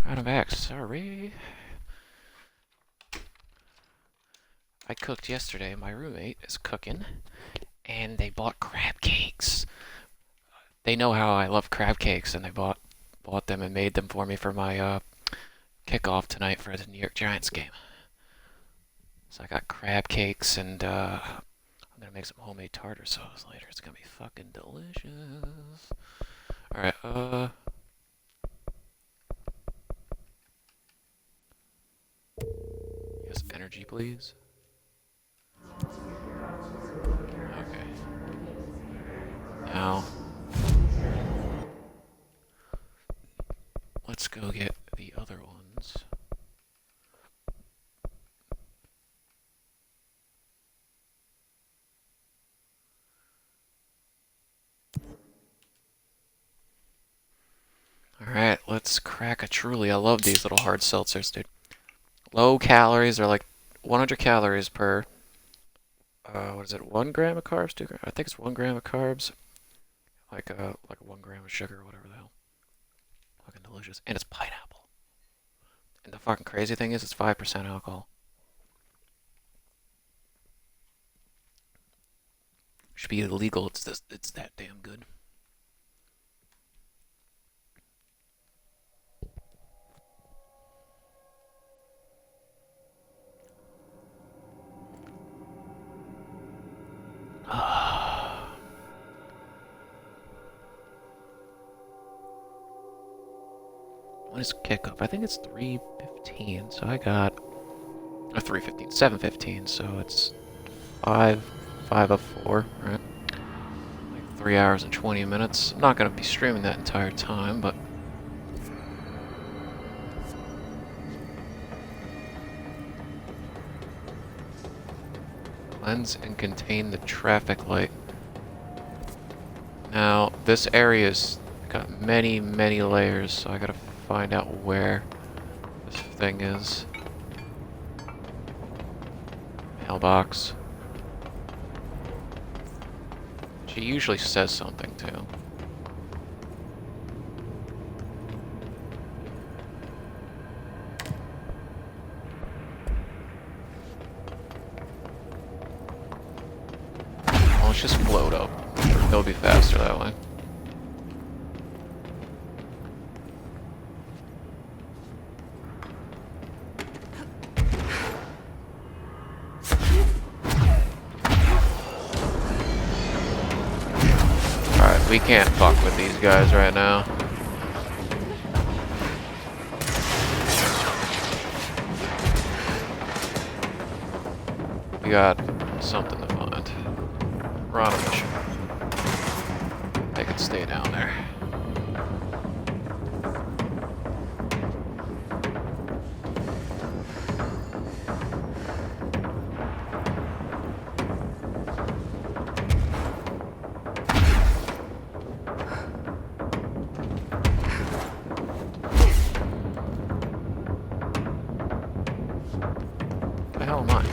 Right, I'm back. Sorry. I cooked yesterday. My roommate is cooking, and they bought crab cakes. They know how I love crab cakes, and they bought them and made them for me for my kickoff tonight for the New York Giants game. So I got crab cakes, and I'm gonna make some homemade tartar sauce later. It's gonna be fucking delicious. All right, yes, energy, please. Okay. Now, let's go get the other ones. Alright, let's crack a Truly. I love these little hard seltzers, dude. Low calories, they're like 100 calories per, what is it, 1 gram of carbs? 2 gram? I think it's 1 gram of carbs. Like 1 gram of sugar, whatever the hell. Fucking delicious. And it's pineapple. And the fucking crazy thing is, it's 5% alcohol. Should be illegal, it's that damn good. When is kickoff? I think it's 3:15, so I got... 3:15, 7:15, so it's 5 of 4, right? Like 3 hours and 20 minutes. I'm not going to be streaming that entire time, but... Cleanse and contain the traffic light. Now, this area's got many, many layers, so I gotta find out where this thing is. Mailbox. She usually says something too. Well, let's just float up. It'll be faster that way. Alright, we can't fuck with these guys right now. We got something to find. We're on a mission. They can stay down there. The hell am I?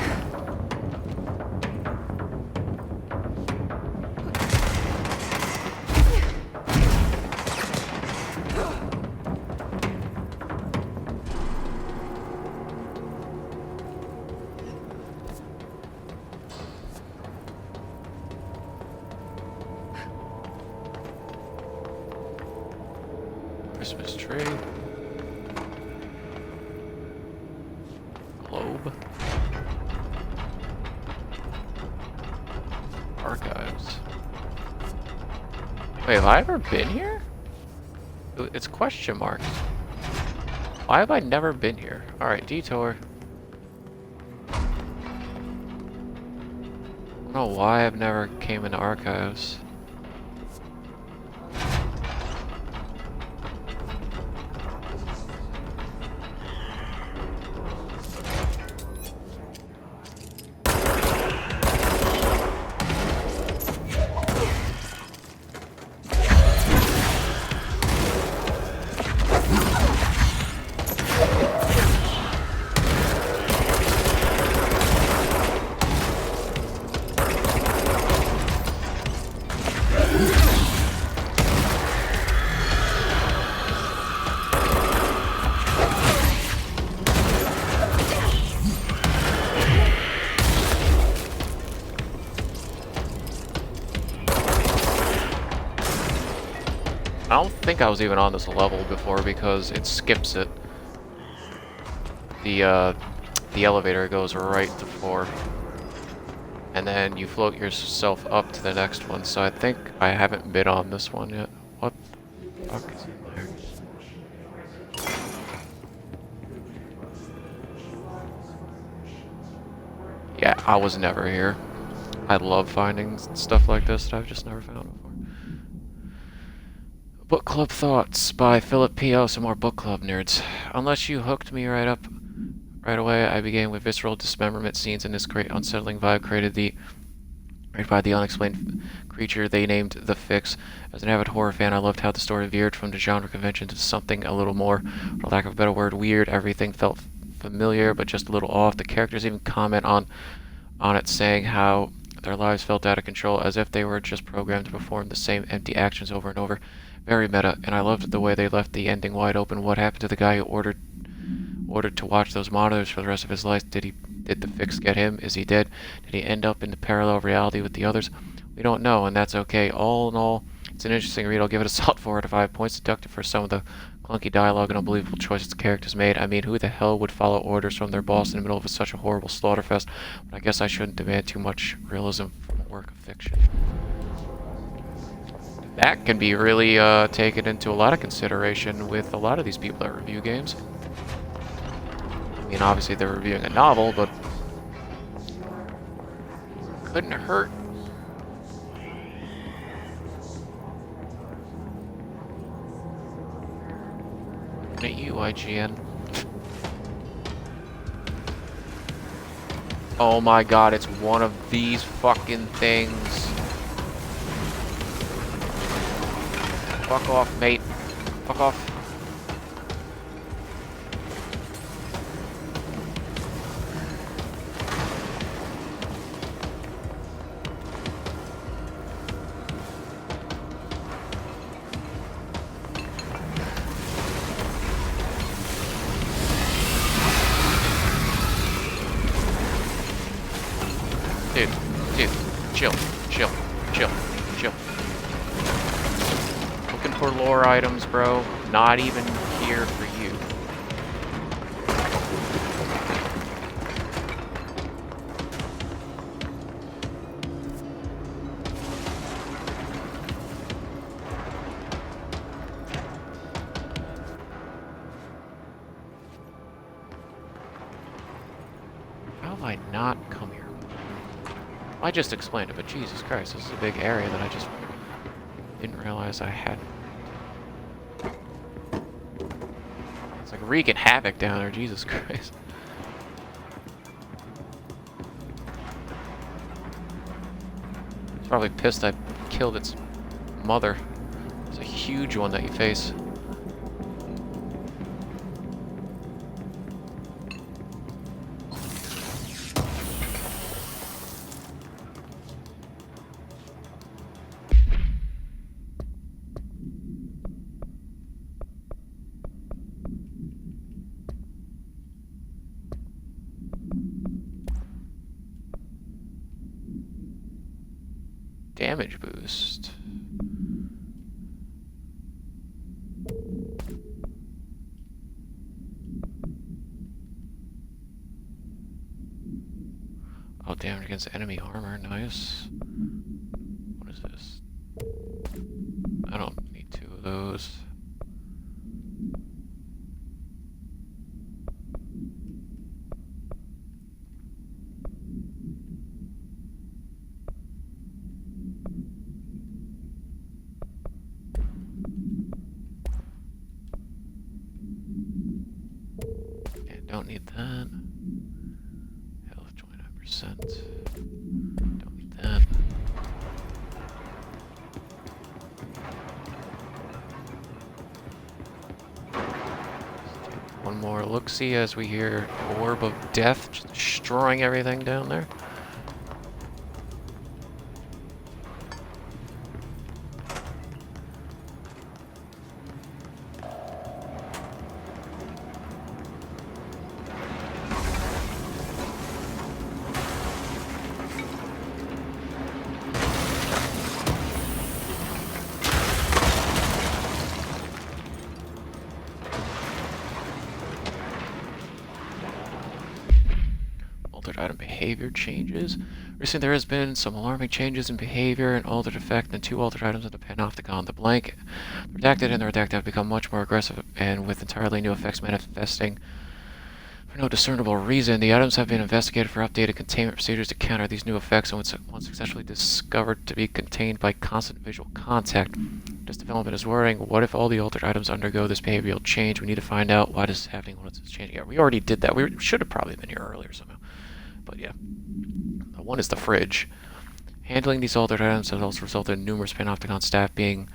Christmas tree. Globe. Archives. Wait, have I ever been here? It's question marks. Why have I never been here? Alright, detour. I don't know why I've never came into archives. think I was even on this level before because it skips it. The elevator goes right to 4. And then you float yourself up to the next one, so I think I haven't been on this one yet. What the fuck is in there? Yeah, I was never here. I love finding stuff like this that I've just never found before. Book Club Thoughts by Philip P.O. Some more book club nerds. Unless you hooked me right away, I began with visceral dismemberment scenes, and this great unsettling vibe created by the unexplained creature they named The Fix. As an avid horror fan, I loved how the story veered from the genre convention to something a little more, for lack of a better word, weird. Everything felt familiar, but just a little off. The characters even comment on it, saying how their lives felt out of control, as if they were just programmed to perform the same empty actions over and over. Very meta, and I loved the way they left the ending wide open. What happened to the guy who ordered to watch those monitors for the rest of his life? Did the Fix get him? Is he dead? Did he end up in the parallel reality with the others? We don't know, and that's okay. All in all, it's an interesting read. I'll give it a solid 4 out of 5 points, deducted for some of the clunky dialogue and unbelievable choices the characters made. I mean, who the hell would follow orders from their boss in the middle of such a horrible slaughterfest? But I guess I shouldn't demand too much realism from a work of fiction. That can be really taken into a lot of consideration with a lot of these people that review games. I mean, obviously they're reviewing a novel, but couldn't hurt. Looking at you, IGN. Oh my god, it's one of these fucking things. Fuck off, mate. Fuck off. Dude, chill. Looking for lore items, bro. Not even here for you. How have I not come here? I just explained it, but Jesus Christ, this is a big area that I just didn't realize I had. It's like wreaking havoc down there, Jesus Christ. It's probably pissed I killed its mother. It's a huge one that you face. Damage boost. Oh, damage against enemy armor, nice. What is this? I don't need 2 of those. Don't need that. Health 29%. Don't need that. One more look-see as we hear Orb of Death just destroying everything down there. altered item behavior changes. Recently, there has been some alarming changes in behavior and altered effect in 2 altered items in the Panopticon. The blank, the redacted, and the redacted have become much more aggressive and with entirely new effects manifesting for no discernible reason. The items have been investigated for updated containment procedures to counter these new effects and once successfully discovered to be contained by constant visual contact. This development is worrying. What if all the altered items undergo this behavioral change? We need to find out why this is happening, what it's changing. Yeah, we already did that. We should have probably been here earlier somehow. But yeah. One is the fridge. Handling these altered items has also resulted in numerous Panopticon staff being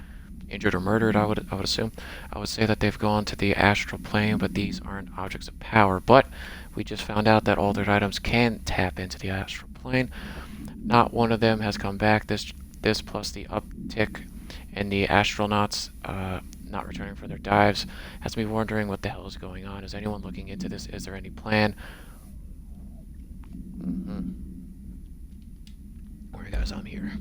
injured or murdered, I would assume. I would say that they've gone to the astral plane, but these aren't objects of power. But we just found out that altered items can tap into the astral plane. Not one of them has come back. This plus the uptick in the astronauts not returning from their dives has me wondering what the hell is going on. Is anyone looking into this? Is there any plan? Guys, I'm here.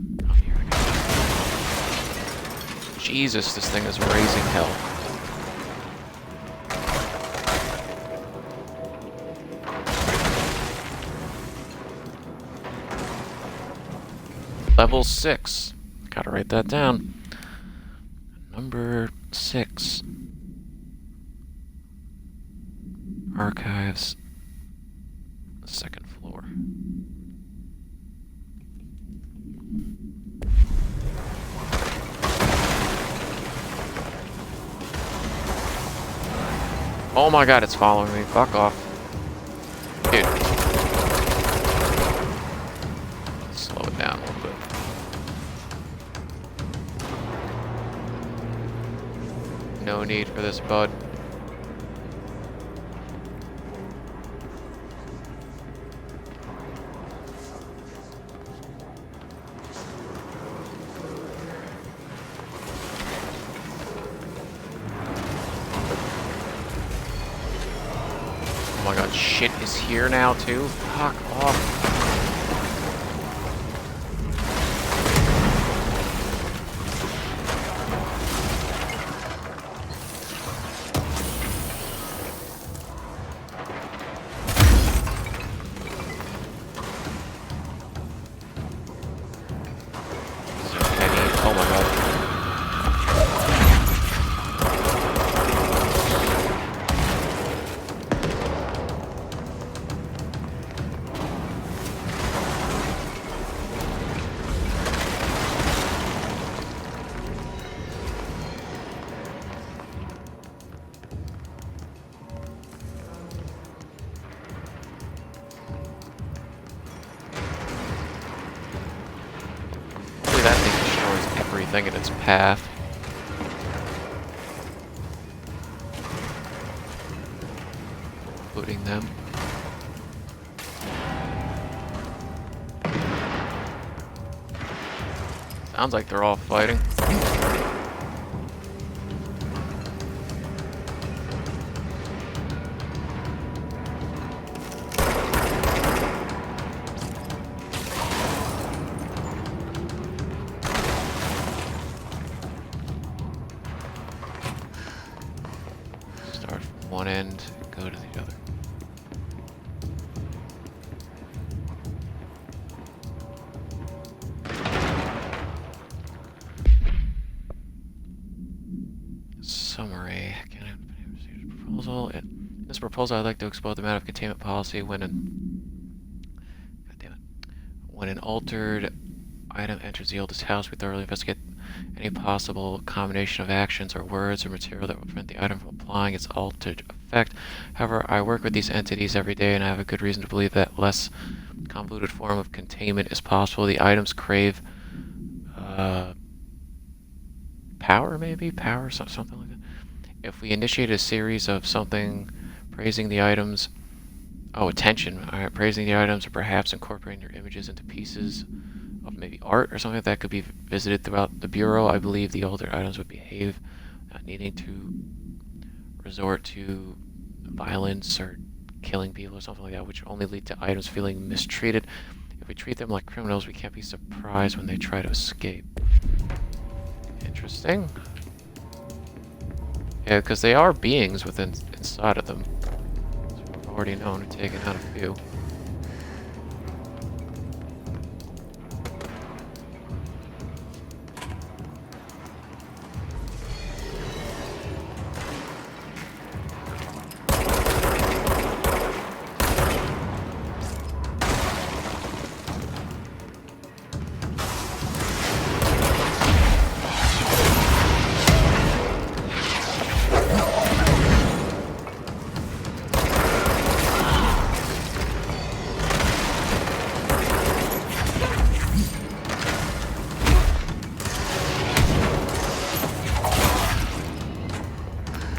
Jesus, this thing is raising hell. Level 6. Gotta write that down. Number 6. Archives. Second floor. Oh my god, it's following me. Fuck off. Dude. Slow it down a little bit. No need for this, bud. Oh my god, shit is here now too? Fuck off. Oh my god. That thing destroys everything in its path. Including them. Sounds like they're all fighting. Start from one end, go to the other. Summary. Proposal. In this proposal, I'd like to explore the matter of containment policy when an altered item enters the oldest house. We thoroughly investigate any possible combination of actions or words or material that will prevent the item from applying its altered effect. However, I work with these entities every day, and I have a good reason to believe that less convoluted form of containment is possible. The items crave power, maybe? Power, something like that. If we initiate a series of something praising the items, attention, praising the items, or perhaps incorporating their images into pieces of maybe art or something that could be visited throughout the Bureau, I believe the older items would behave, not needing to resort to violence or killing people or something like that, which only lead to items feeling mistreated. If we treat them like criminals, we can't be surprised when they try to escape. Interesting. Yeah, because they are beings inside of them. As we've already known, we've taken out a few.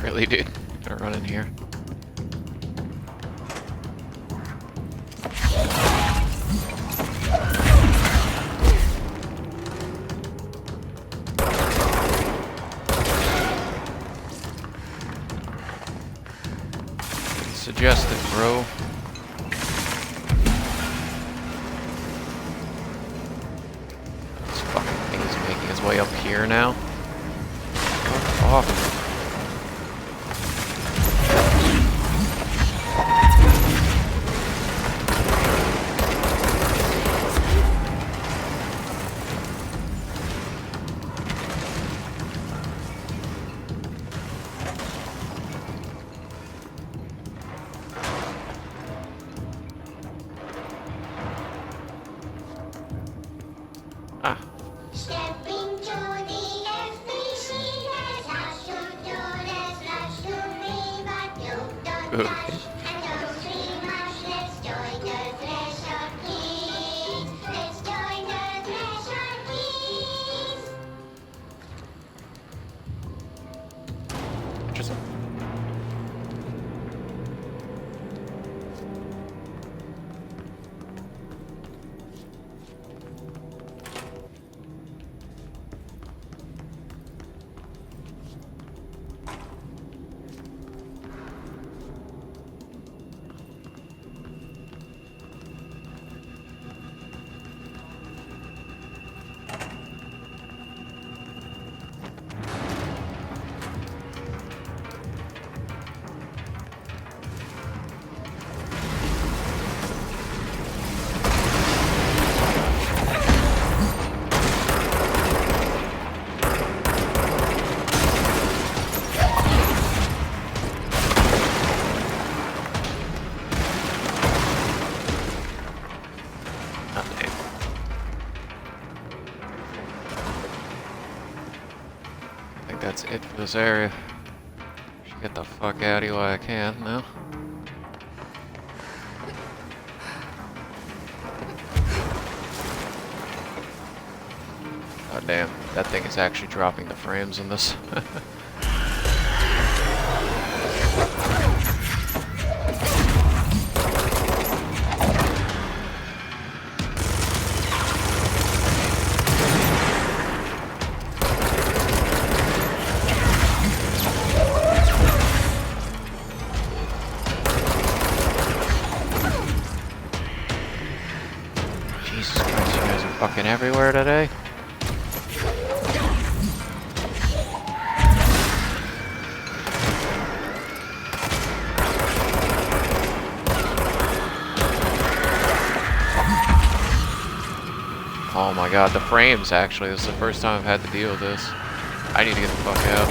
Really, dude? Gonna run in here. Suggested, bro. This fucking thing is making its way up here now. Fuck off. Ah. Step into the FBC, there's lots to do, there's lots to be, but you don't dash and don't scream much. Let's join the Thresher Kids. Let's join the Thresher Kids. Interesting. I think that's it for this area. Should get the fuck out of here while I can, no? God damn, that thing is actually dropping the frames in this. Jesus Christ, you guys are fucking everywhere today. Oh my god, the frames actually. This is the first time I've had to deal with this. I need to get the fuck out.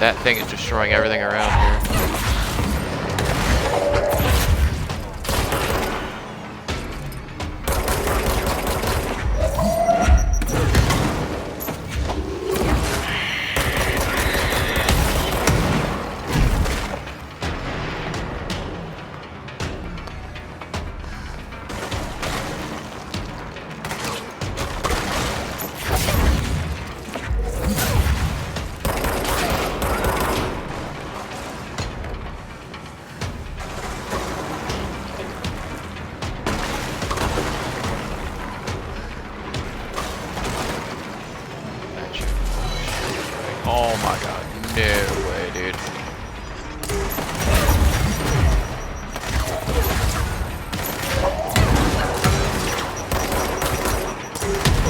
That thing is destroying everything around here. Oh my god, no way, dude.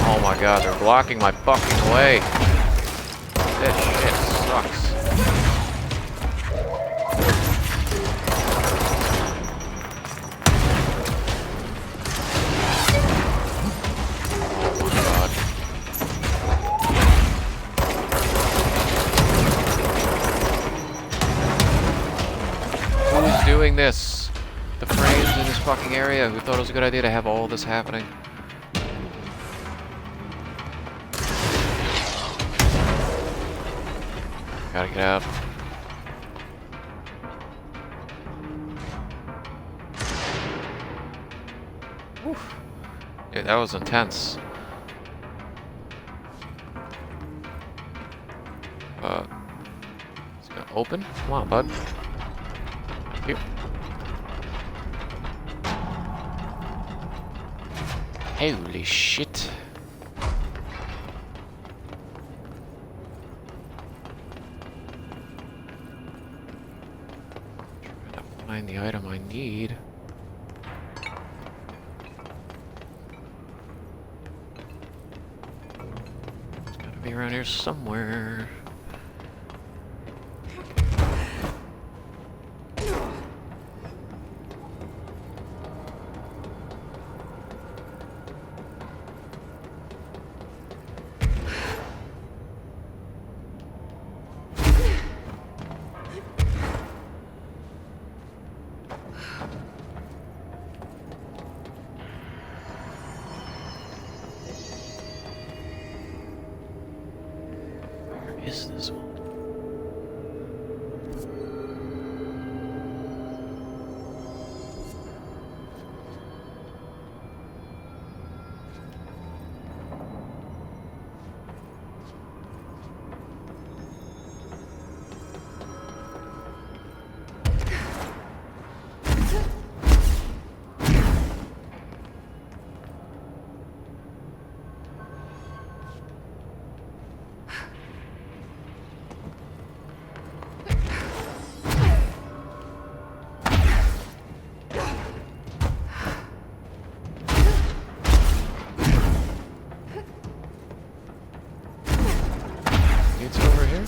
Oh my god, they're blocking my fucking way. This shit sucks. Doing this. The frames in this fucking area. Who thought it was a good idea to have all this happening? Gotta get out. Oof. Dude, that was intense. It's gonna open. Come on, bud. Thank you. Holy shit. Trying to find the item I need. It's gotta be around here somewhere. Where is this one? It's over here.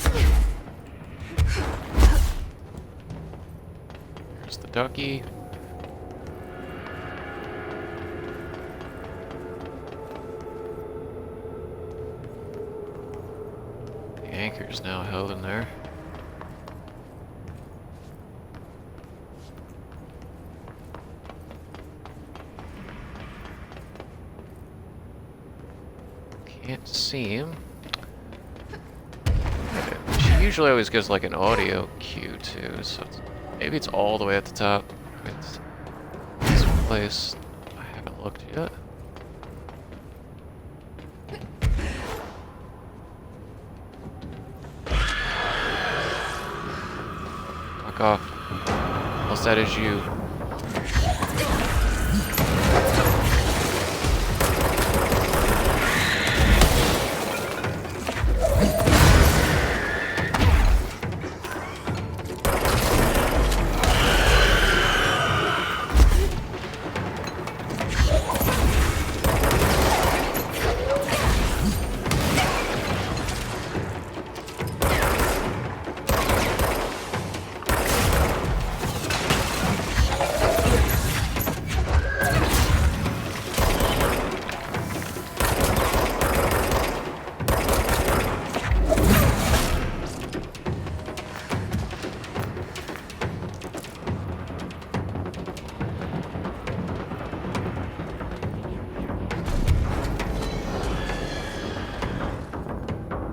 There's the ducky. The anchor's now held in there. Can't see him. She usually always gives like an audio cue too, so maybe it's all the way at the top. It's this place I haven't looked yet. Fuck off. Unless that is you.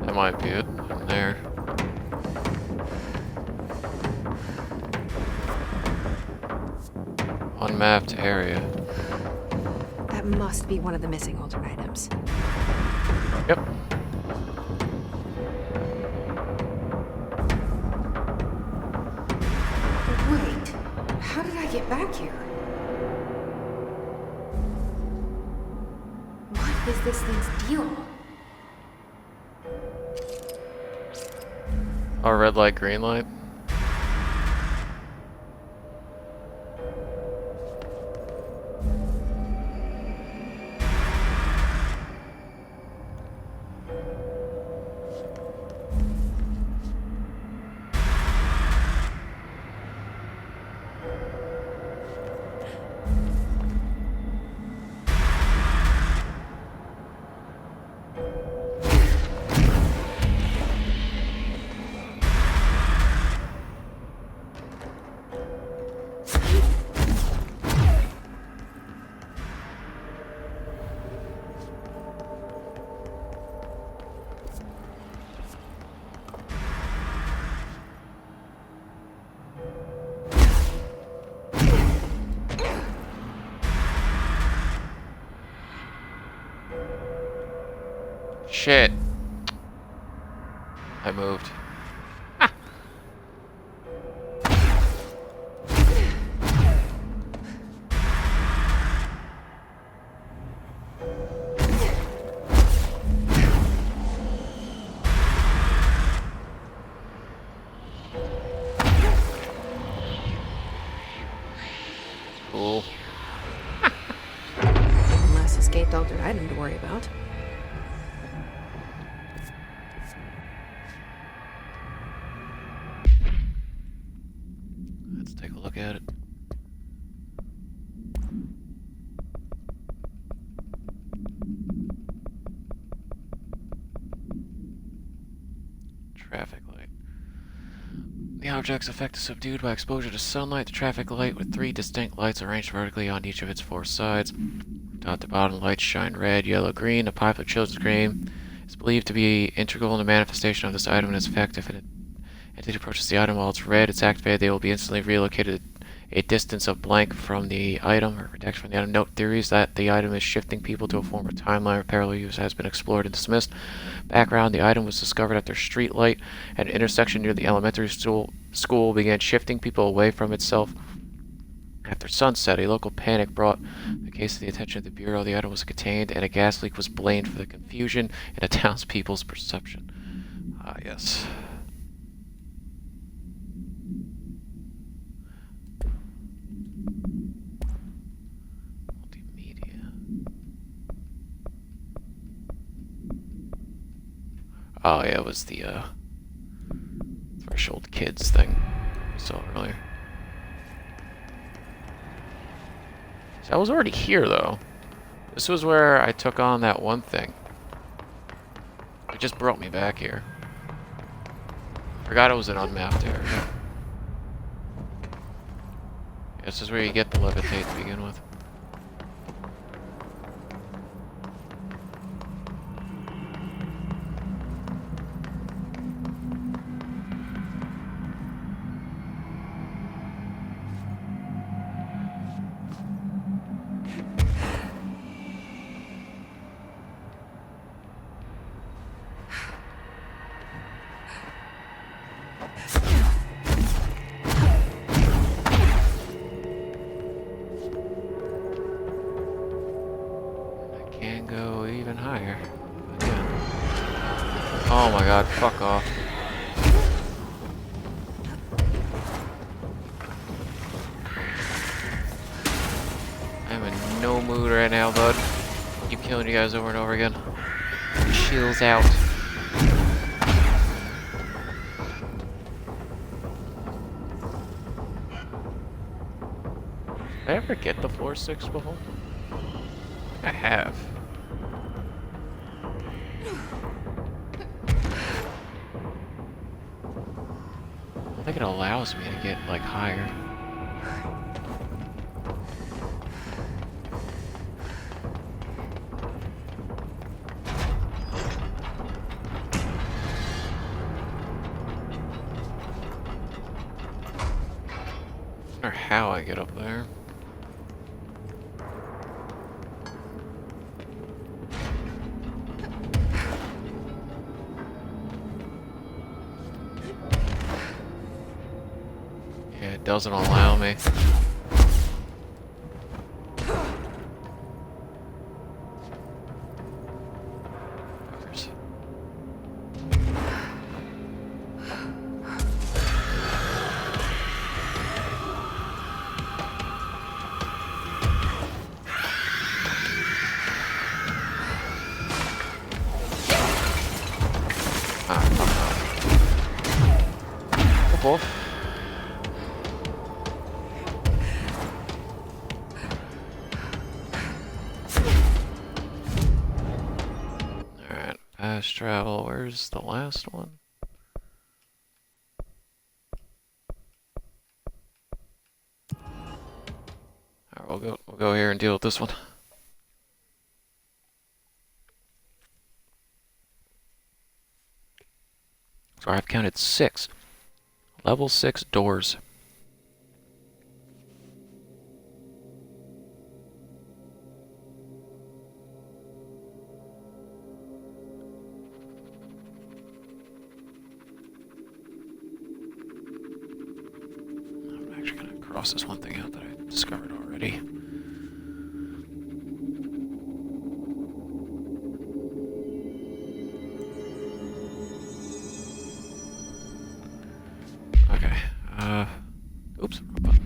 That might be it. I'm there. Unmapped area. That must be one of the missing altar items. Yep. Wait, how did I get back here? What is this thing's deal? Our red light, green light. Shit. I moved. worry about. Let's take a look at it. Traffic light. The object's effect is subdued by exposure to sunlight. The traffic light, with 3 distinct lights arranged vertically on each of its 4 sides. From top to bottom, lights shine red, yellow, green. A popular children's game is believed to be integral in the manifestation of this item and its effect. If an entity approaches the item while it's red, it's activated, they will be instantly relocated a distance of blank from the item, or protection from the item. Note, theories that the item is shifting people to a former timeline or parallel use has been explored and dismissed. Background, the item was discovered after street light at an intersection near the elementary school began shifting people away from itself. After sunset, a local panic brought the case to the attention of the Bureau. The item was contained, and a gas leak was blamed for the confusion in the townspeople's perception. Ah, yes. Oh yeah, it was the Threshold Kids thing we saw earlier. So I was already here though. This was where I took on that one thing. It just brought me back here. Forgot it was an unmapped area. This is where you get the levitate to begin with. Oh my god, fuck off. I'm in no mood right now, bud. Keep killing you guys over and over again. Chills out. Did I ever get the floor 6 before? I have. I think it allows me to get, like, higher. I wonder how I get up there. It doesn't allow me. Fuckers. Ah, fuck off. Go off. Fast travel, where's the last one? Alright, we'll go here and deal with this one. So I've counted 6. Level 6 doors. Cross this one thing out that I discovered already. Okay. Oops. Wrong button.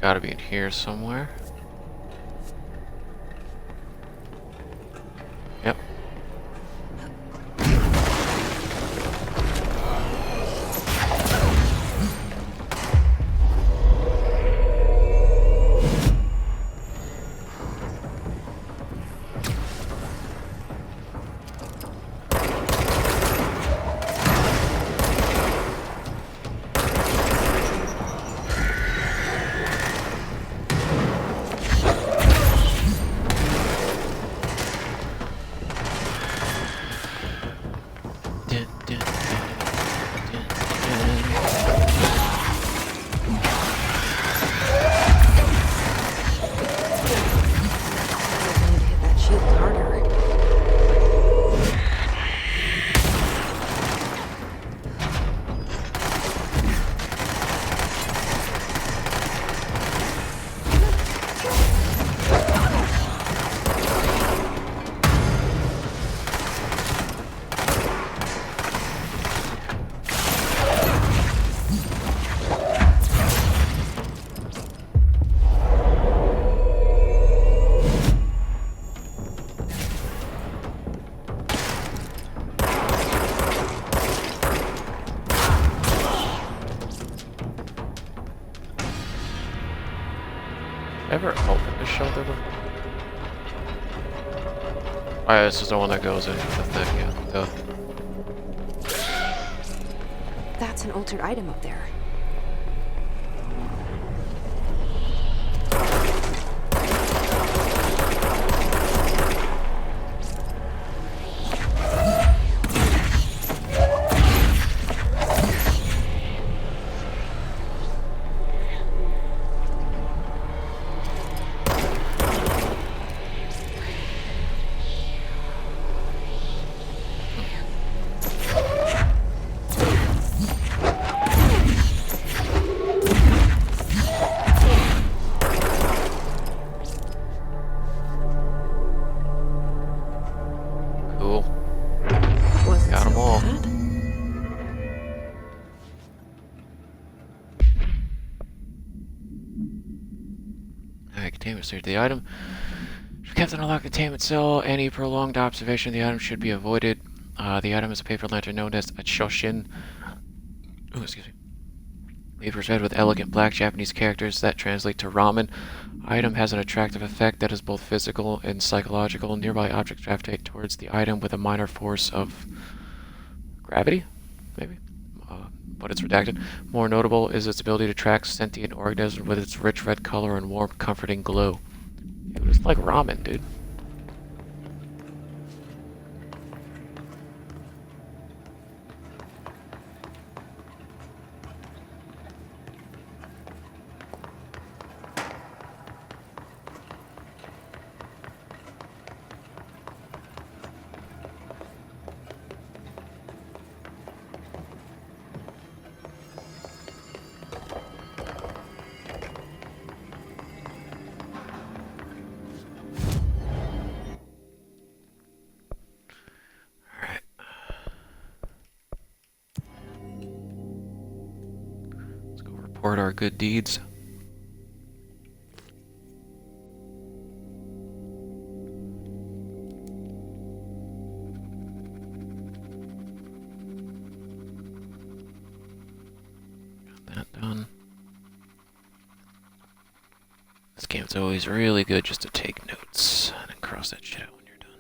Gotta be in here somewhere. Yep. Dun, dun, dun, dun, dun. I need to hit that shield harder. Ever open the shelter before? Oh yeah, this is the one that goes into the thing, yeah. Duh. That's an altered item up there. Cool. Wasn't Got 'em so all. bad. Alright, containment state. The item should be kept in a locked containment cell. Any prolonged observation of the item should be avoided. The item is a paper lantern known as a Choshin. Oh, excuse me. Paper is red with elegant black Japanese characters that translate to ramen. Item has an attractive effect that is both physical and psychological. Nearby objects gravitate towards the item with a minor force of gravity, maybe? But it's redacted. More notable is its ability to track sentient organisms with its rich red color and warm, comforting glow. It was like ramen, dude. Alright. Let's go report our good deeds. Got that done. This game's always really good just to take notes and then cross that shit out when you're done.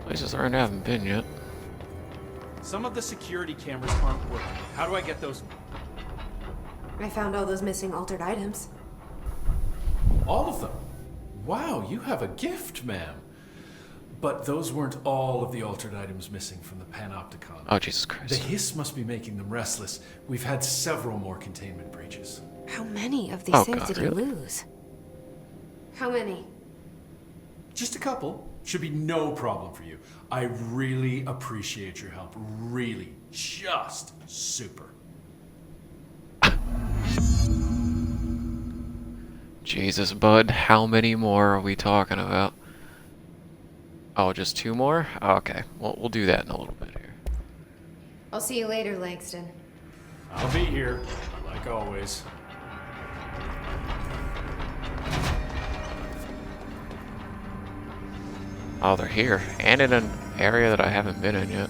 Places I haven't been yet. Some of the security cameras aren't working. How do I get those? I found all those missing altered items. All of them? Wow, you have a gift, ma'am. But those weren't all of the altered items missing from the Panopticon. Oh, Jesus The Christ. hiss must be making them restless. We've had several more containment breaches. How many of these Oh, things God, did really? he lose? How many? Just a couple. Should be no problem for you. I really appreciate your help. Really. Just super. Jesus, bud. How many more are we talking about? Oh, just 2 more? Okay. Well, we'll do that in a little bit here. I'll see you later, Langston. I'll be here, like always. Oh, they're here. And in an area that I haven't been in yet.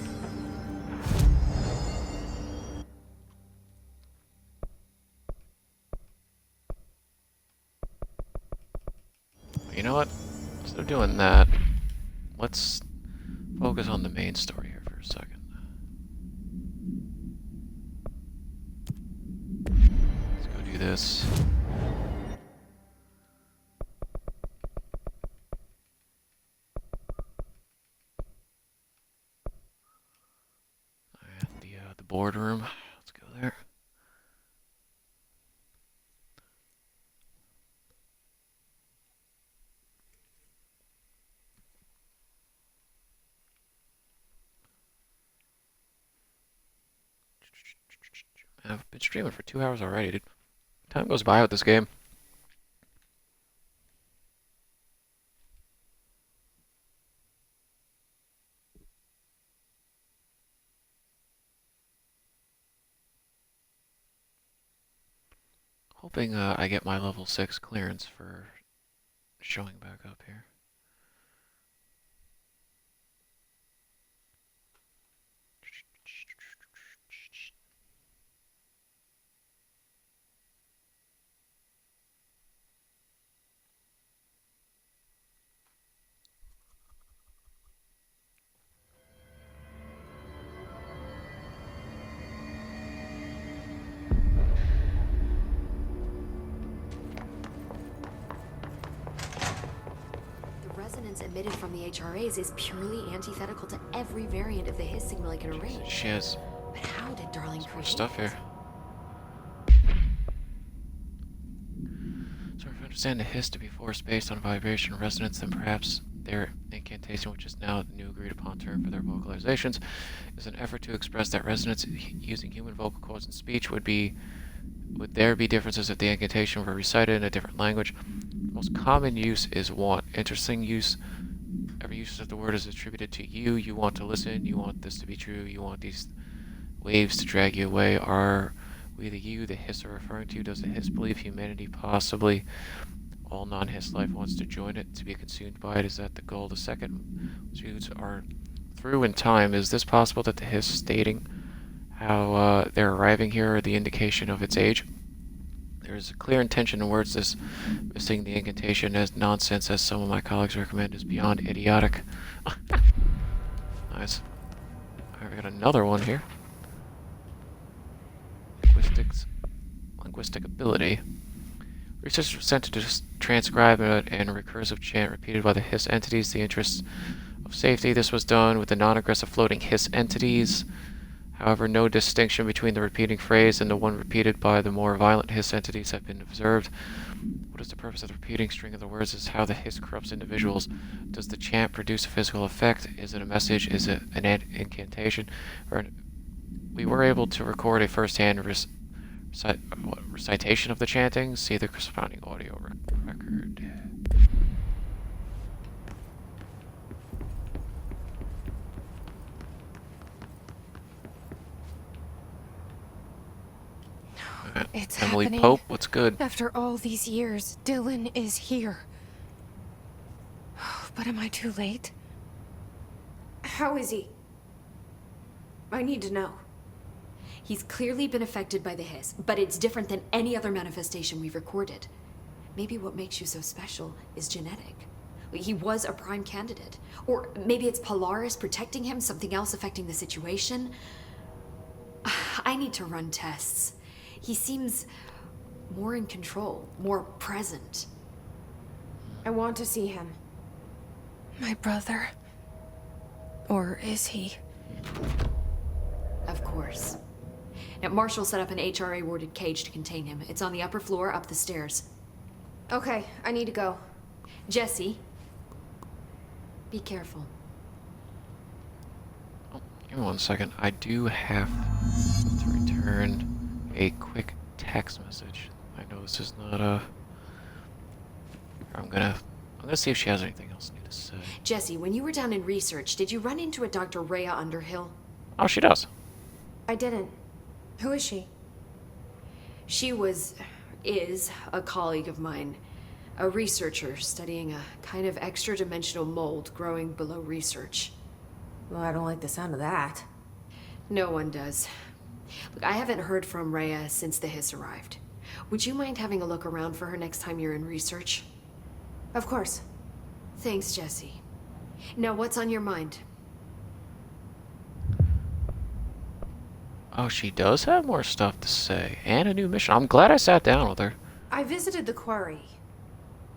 You know what? Instead of doing that, let's focus on the main story here for a second. Let's go do this. Alright, the boardroom. Let's go there. I've been streaming for 2 hours already, dude. Time goes by with this game. Hoping I get my level 6 clearance for showing back up here. The resonance emitted from the HRAs is purely antithetical to every variant of the Hiss signal it can arrange. She has But how did Darling create stuff it? here. So if I understand the Hiss to be force based on vibration resonance, then perhaps their incantation, which is now the new agreed upon term for their vocalizations, is an effort to express that resonance using human vocal cords and speech. Would there be differences if the incantation were recited in a different language? Most common use is want. Interesting use. Every use of the word is attributed to you. You want to listen. You want this to be true. You want these waves to drag you away. Are we the you the Hiss are referring to? Does the Hiss believe humanity possibly all non-Hiss life wants to join it, to be consumed by it? Is that the goal? The second suits are through in time. Is this possible that the Hiss stating how they're arriving here are the indication of its age? There is a clear intention in words. This missing the incantation as nonsense, as some of my colleagues recommend, is beyond idiotic. Nice. Alright, we got another one here. Linguistic ability. Researchers were sent to transcribe and recursive chant repeated by the Hiss entities. The interests of safety. This was done with the non-aggressive floating Hiss entities. However, no distinction between the repeating phrase and the one repeated by the more violent Hiss entities have been observed. What is the purpose of the repeating string of the words? Is how the Hiss corrupts individuals. Does the chant produce a physical effect? Is it a message? Is it an incantation? We were able to record a first-hand recitation of the chanting. See the corresponding audio record. It's Emily happening. Pope, what's good? After all these years, Dylan is here. But am I too late? How is he? I need to know. He's clearly been affected by the Hiss, but it's different than any other manifestation we've recorded. Maybe what makes you so special is genetic. He was a prime candidate. Or maybe it's Polaris protecting him, something else affecting the situation. I need to run tests. He seems more in control, more present. I want to see him. My brother? Or is he? Of course. Now, Marshall set up an HRA-warded cage to contain him. It's on the upper floor, up the stairs. Okay, I need to go. Jesse, be careful. Oh, give me 1 second. I do have to return a quick text message. I know this is not I'm gonna see if she has anything else new to say. Jesse, when you were down in research, did you run into a Dr. Rhea Underhill? Oh, she does. I didn't. Who is she? She is a colleague of mine, a researcher studying a kind of extra-dimensional mold growing below research. Well, I don't like the sound of that. No one does. Look, I haven't heard from Rhea since the Hiss arrived. Would you mind having a look around for her next time you're in research? Of course. Thanks, Jesse. Now, what's on your mind? Oh, she does have more stuff to say. And a new mission. I'm glad I sat down with her. I visited the quarry.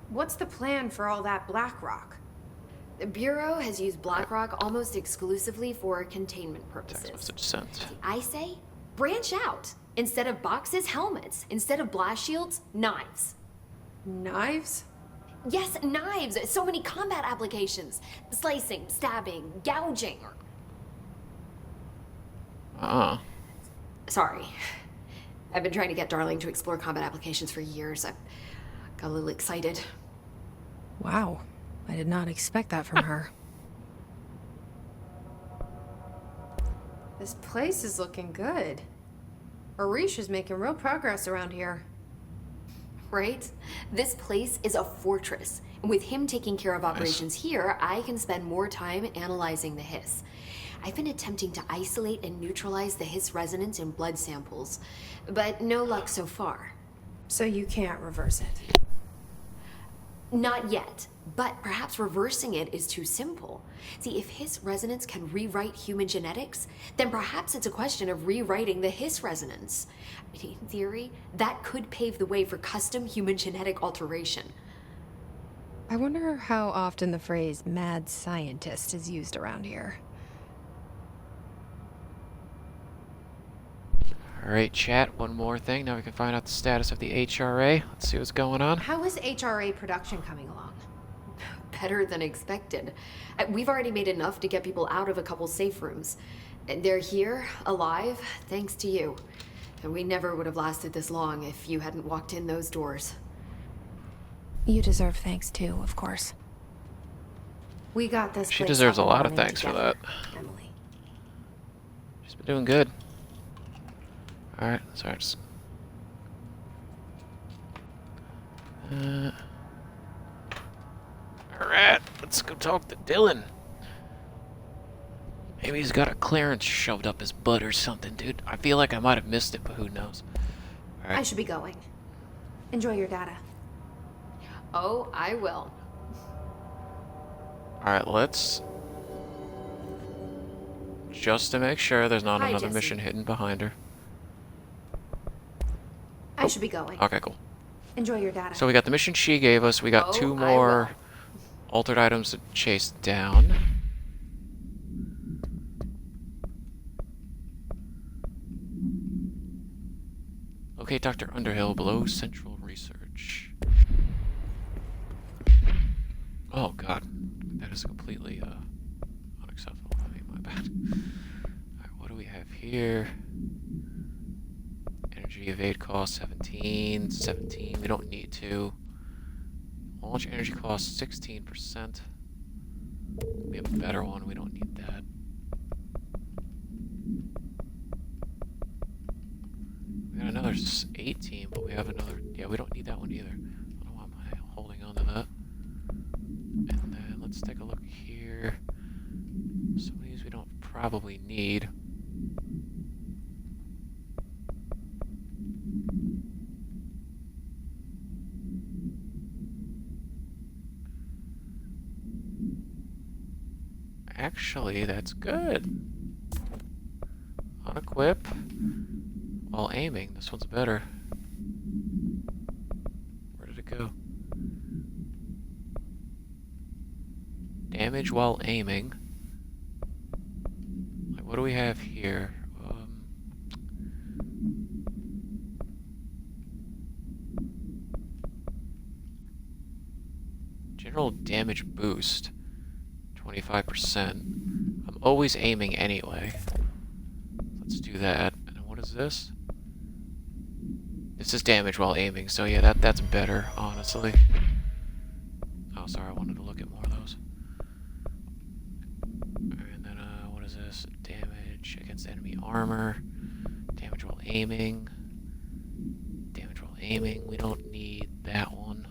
What's the plan for all that black rock? The Bureau has used Blackrock almost exclusively for containment Text purposes. message sent. I say, branch out. Instead of boxes, helmets. Instead of blast shields, knives. Knives? Yes, knives. So many combat applications. Slicing, stabbing, gouging. Sorry. I've been trying to get Darling to explore combat applications for years. I got a little excited. Wow. I did not expect that from her. This place is looking good. Arish is making real progress around here. Right? This place is a fortress. And with him taking care of operations here, I can spend more time analyzing the Hiss. I've been attempting to isolate and neutralize the Hiss resonance in blood samples, but no luck so far. So you can't reverse it? Not yet, but perhaps reversing it is too simple. See, if Hiss resonance can rewrite human genetics, then perhaps it's a question of rewriting the Hiss resonance. In theory, that could pave the way for custom human genetic alteration. I wonder how often the phrase mad scientist is used around here. Alright, chat, one more thing. Now we can find out the status of the HRA. Let's see what's going on. How is HRA production coming along? Better than expected. We've already made enough to get people out of a couple safe rooms. And they're here, alive, thanks to you. And we never would have lasted this long if you hadn't walked in those doors. You deserve thanks too, of course. We got this. She place deserves a up lot of and running thanks for together, that. Emily. She's been doing good. Alright, sorry. Alright, let's go talk to Dylan. Maybe he's got a clearance shoved up his butt or something, dude. I feel like I might have missed it, but who knows. I should be going. Enjoy your data. Oh, I will. Alright, let's... Just to make sure there's not Hi, another Jesse. mission hidden behind her. I should be going. Okay, cool. Enjoy your data. So we got the mission she gave us. We got Oh, two I more altered items to chase down. Locate Dr. Underhill below Central Research. Oh god, that is completely unacceptable. I mean, my bad. Alright, what do we have here? Energy evade cost 17, 17. We don't need to. Launch energy cost 16%. We have a better one. We don't need that. We got another 18, but we have another. Yeah, we don't need that one either. I don't know why am I holding on to that. And then let's take a look here. Some of these we don't probably need. Actually, that's good. Unequip while aiming. This one's better. Where did it go? Damage while aiming. Like, what do we have here? General damage boost. 25%. I'm always aiming anyway. Let's do that. And what is this? This is damage while aiming, so yeah, that's better, honestly. Oh, sorry, I wanted to look at more of those. And then, what is this? Damage against enemy armor. Damage while aiming. Damage while aiming. We don't need that one.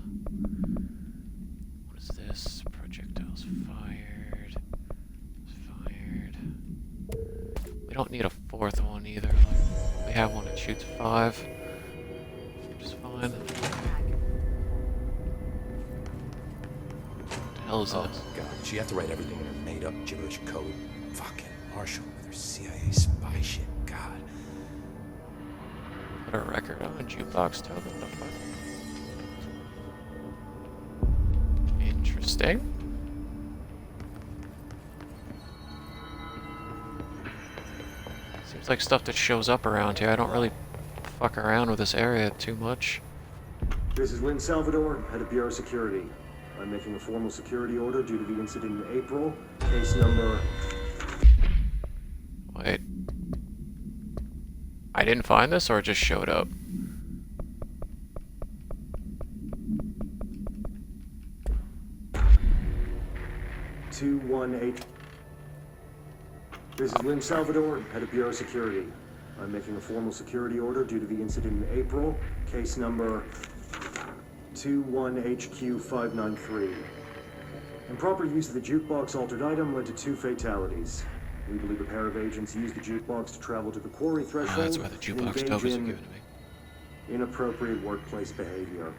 What is this? Projectiles fired. Fired. We don't need a fourth one either. We have one that shoots 5. Which is fine. What the hell is Oh, this? God. She had to write everything in her made-up gibberish code. Fucking Marshall with her CIA spy shit. God. Put a record on a jukebox token. What the fuck? Interesting. Seems like stuff that shows up around here. I don't really fuck around with this area too much. This is Lynn Salvador, head of Bureau Security. I'm making a formal security order due to the incident in April. Case number... Wait. I didn't find this, or it just showed up? This is Lynn Salvador, head of Bureau Security. I'm making a formal security order due to the incident in April. Case number 21HQ593. Improper use of the jukebox altered item led to 2 fatalities. We believe a pair of agents used the jukebox to travel to the quarry threshold. That's why the jukebox and tokens are engage given to me. in inappropriate workplace behavior.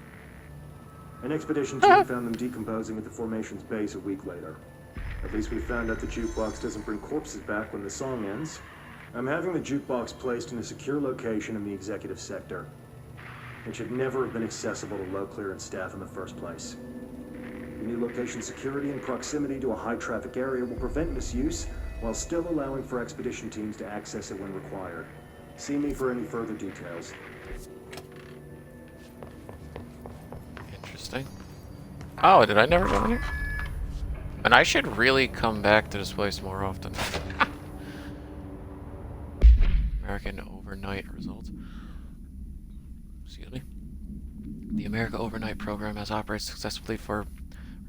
An expedition team found them decomposing at the formation's base a week later. At least we found out the jukebox doesn't bring corpses back when the song ends. I'm having the jukebox placed in a secure location in the executive sector. It should never have been accessible to low clearance staff in the first place. The new location security and proximity to a high traffic area will prevent misuse while still allowing for expedition teams to access it when required. See me for any further details. Interesting. Oh, did I never go in here? And I should really come back to this place more often. American Overnight results. Excuse me. The America Overnight program has operated successfully for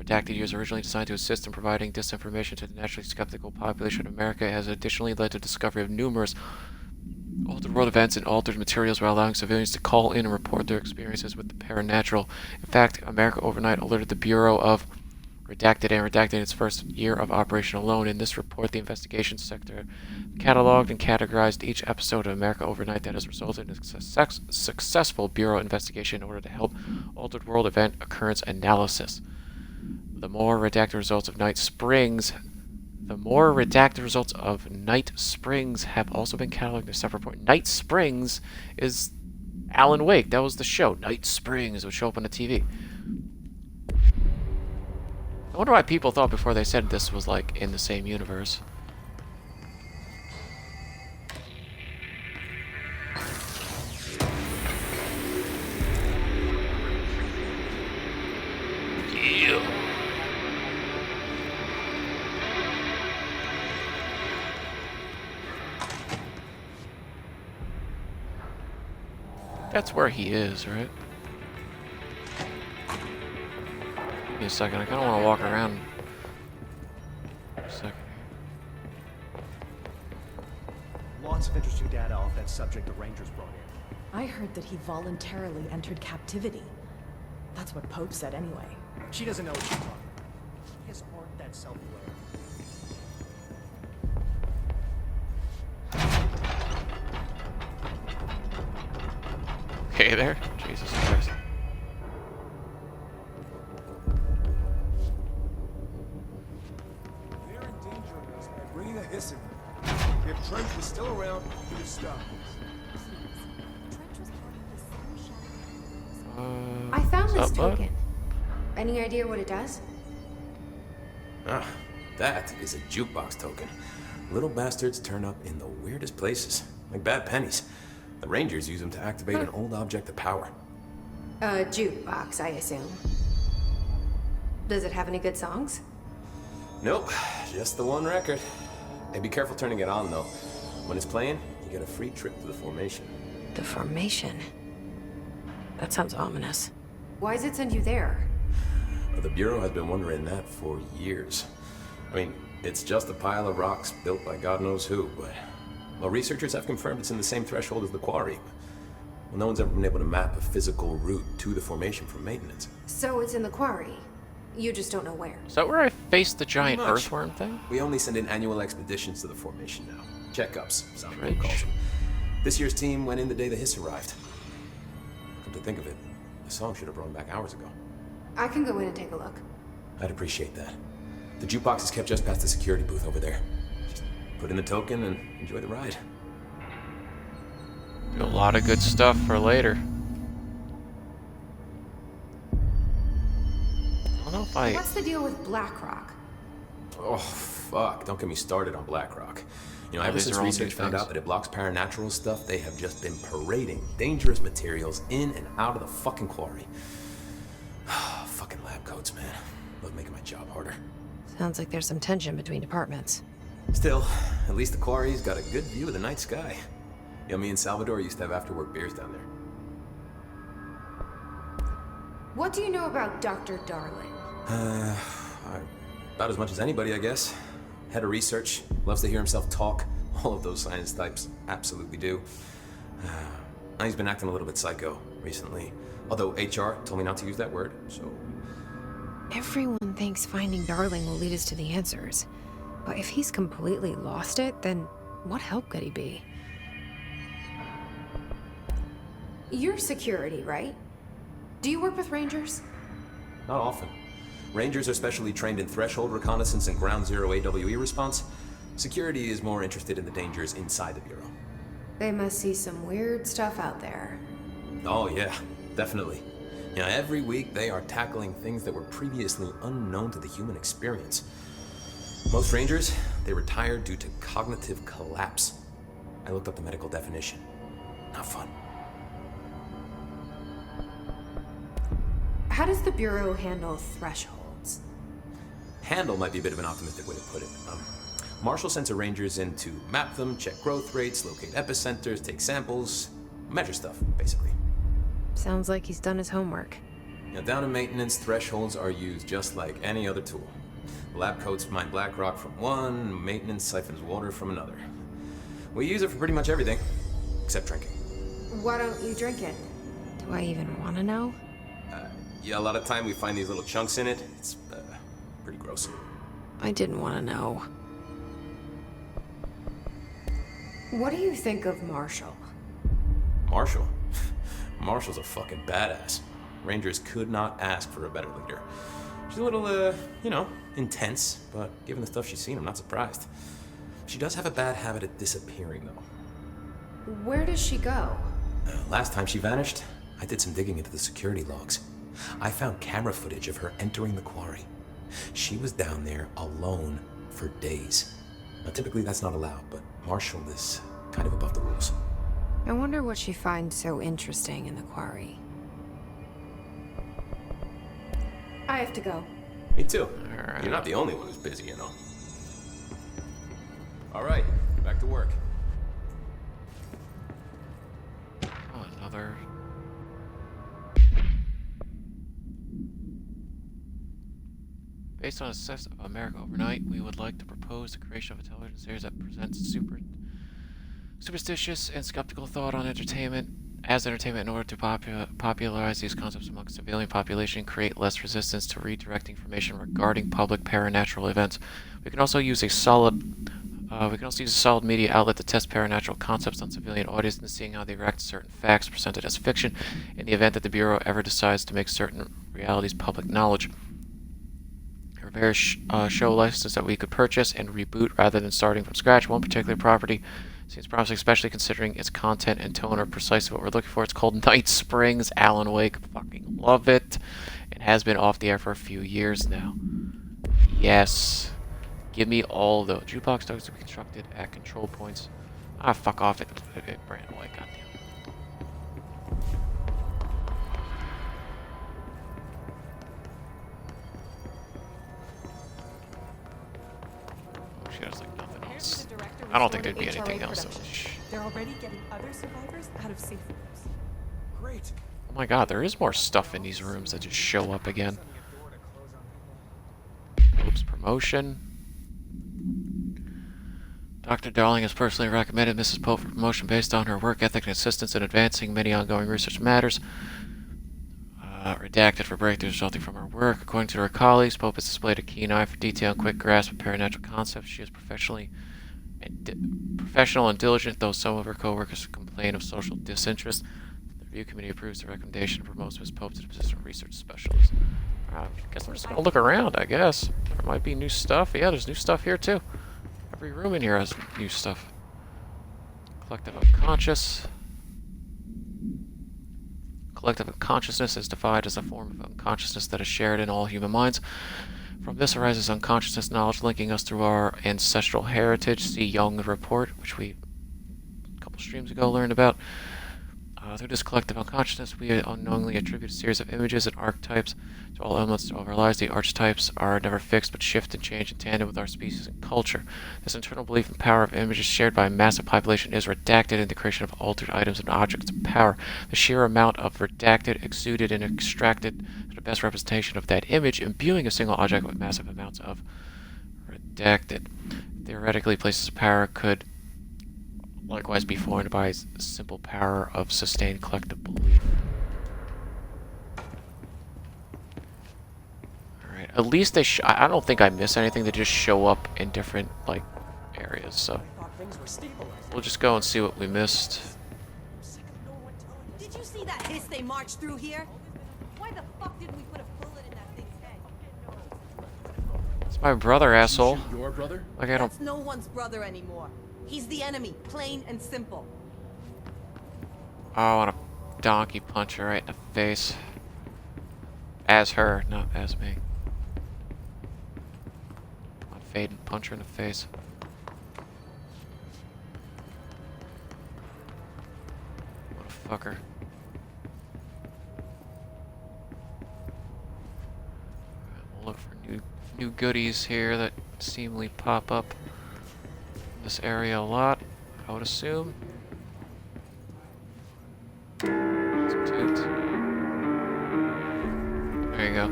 redacted years. Originally designed to assist in providing disinformation to the naturally skeptical population of America, it has additionally led to the discovery of numerous altered world events and altered materials while allowing civilians to call in and report their experiences with the paranatural. In fact, America Overnight alerted the Bureau of Redacted and redacted in its first year of operation alone. In this report, the investigation sector cataloged and categorized each episode of America Overnight that has resulted in a successful Bureau investigation in order to help altered world event occurrence analysis. The more redacted results of Night Springs have also been cataloged in a separate report. Night Springs is Alan Wake. That was the show. Night Springs would show up on the TV. I wonder why people thought before they said this was, like, in the same universe. Yeah. That's where he is, right? Give me a second, I kind of want to walk around. A second. Lots of interesting data off that subject the Rangers brought in. I heard that he voluntarily entered captivity. That's what Pope said anyway. She doesn't know what she's talking about. He has aren't that self-aware. Okay there? Jesus Christ. They're endangering us by bringing a hiss in. If Trench was still around, he would have stopped us. I found what's this up, bud? token. Any idea what it does? Ah, that is a jukebox token. Little bastards turn up in the weirdest places, like bad pennies. The Rangers use them to activate an old object of power. A jukebox, I assume. Does it have any good songs? Nope, just the one record. Hey, be careful turning it on, though. When it's playing, you get a free trip to the formation. The formation? That sounds ominous. Why does it send you there? The Bureau has been wondering that for years. I mean, it's just a pile of rocks built by God knows who, but... Well, researchers have confirmed it's in the same threshold as the quarry. Well, no one's ever been able to map a physical route to the formation for maintenance. So it's in the quarry. You just don't know where. Is that where I faced the giant Pretty much. earthworm thing? We only send in annual expeditions to the formation now. Checkups, Southwood Fridge. calls them. This year's team went in the day the hiss arrived. Come to think of it, the song should have brought him back hours ago. I can go in and take a look. I'd appreciate that. The jukebox is kept just past the security booth over there. Just put in the token and enjoy the ride. Do a lot of good stuff for later. I don't know if I... What's the deal with BlackRock? Oh, fuck. Don't get me started on BlackRock. You know, Oh, ever these since are all new research found things. out that it blocks paranatural stuff, they have just been parading dangerous materials in and out of the fucking quarry. Fucking lab coats, man. Love making my job harder. Sounds like there's some tension between departments. Still, at least the quarry's got a good view of the night sky. You know, me and Salvador used to have after-work beers down there. What do you know about Dr. Darling? About as much as anybody, I guess. Head of research, loves to hear himself talk. All of those science types absolutely do. He's been acting a little bit psycho recently. Although HR told me not to use that word, so... Everyone thinks finding Darling will lead us to the answers. But if he's completely lost it, then what help could he be? You're security, right? Do you work with Rangers? Not often. Rangers are specially trained in threshold reconnaissance and ground zero AWE response. Security is more interested in the dangers inside the Bureau. They must see some weird stuff out there. Oh yeah, definitely. You know, every week they are tackling things that were previously unknown to the human experience. Most Rangers, they retire due to cognitive collapse. I looked up the medical definition. Not fun. How does the Bureau handle thresholds? Handle might be a bit of an optimistic way to put it. Marshall sends her Rangers in to map them, check growth rates, locate epicenters, take samples, measure stuff, basically. Sounds like he's done his homework. You know, down in maintenance, thresholds are used just like any other tool. Lab coats mine black rock from one, maintenance siphons water from another. We use it for pretty much everything, except drinking. Why don't you drink it? Do I even want to know? Yeah, a lot of time we find these little chunks in it. It's pretty gross. I didn't want to know. What do you think of Marshall? Marshall? Marshall's a fucking badass. Rangers could not ask for a better leader. She's a little, you know, intense, but given the stuff she's seen, I'm not surprised. She does have a bad habit of disappearing, though. Where does she go? Last time she vanished, I did some digging into the security logs. I found camera footage of her entering the quarry. She was down there alone for days. Now, typically that's not allowed, but Marshall is kind of above the rules. I wonder what she finds so interesting in the quarry. I have to go. Me too. Alright. You're not the only one who's busy, you know. All right, back to work. Oh, another... Based on a success of America Overnight, we would like to propose the creation of a television series that presents superstitious and skeptical thought on entertainment as entertainment in order to popularize these concepts among civilian population, create less resistance to redirecting information regarding public paranatural events. We can also use a solid media outlet to test paranatural concepts on civilian audiences and seeing how they react to certain facts presented as fiction in the event that the Bureau ever decides to make certain realities public knowledge. There are various show licenses that we could purchase and reboot rather than starting from scratch. One particular property seems promising, especially considering its content and tone are precisely what we're looking for. It's called Night Springs. Alan Wake, fucking love it. It has been off the air for a few years now. Yes. Give me all the jukebox dogs to be constructed at control points. Ah, fuck off it. It ran away, goddamn. Oh, she has like nothing else. I don't think there'd be anything else. So They're already getting other survivors out of safe rooms. Great. oh my god, there is more stuff in these rooms that just show up again. Pope's promotion. Dr. Darling has personally recommended Mrs. Pope for promotion based on her work ethic and assistance in advancing many ongoing research matters. Redacted for breakthroughs resulting from her work. According to her colleagues, Pope has displayed a keen eye for detail and quick grasp of paranatural concepts. She is professional and diligent, though some of her co-workers complain of social disinterest. The review committee approves the recommendation and promotes Ms. Pope to the position of research specialist. I guess I'm just gonna look around, I guess. There might be new stuff. Yeah, there's new stuff here, too. Every room in here has new stuff. Collective unconscious. Collective unconsciousness is defined as a form of unconsciousness that is shared in all human minds. From this arises unconsciousness knowledge linking us through our ancestral heritage. See Jung's report, which we a couple streams ago learned about. Through this collective unconsciousness, we unknowingly attribute a series of images and archetypes to all elements of our lives. The archetypes are never fixed, but shift and change in tandem with our species and culture. This internal belief in the power of images shared by a massive population is redacted in the creation of altered items and objects of power. The sheer amount of redacted, exuded, and extracted to the best representation of that image, imbuing a single object with massive amounts of redacted. Theoretically, places of power could likewise be formed by the simple power of sustained collective belief. Alright, at least they I don't think I miss anything. They just show up in different, like, areas, so we'll just go and see what we missed. Did you see that hiss they marched through here? Why the fuck didn't we put a bullet in that thing's head? It's my brother, asshole. Your brother? Like, I don't... That's no one's brother anymore. He's the enemy, plain and simple. Oh, I want to donkey punch her right in the face. As her, not as me. I'll fade and punch her in the face. What a fucker. We'll look for new goodies here that seemingly pop up in this area a lot, I would assume. Toot. There you go.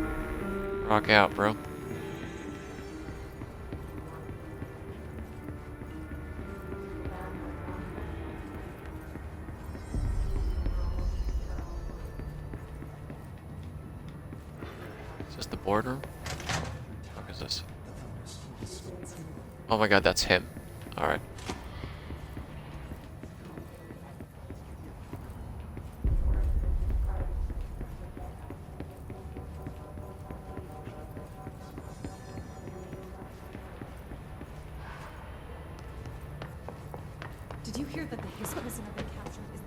Rock out, bro. Is this the boardroom? What is this? Oh my god, that's him. Alright. Did you hear that the hiss prisoner they captured is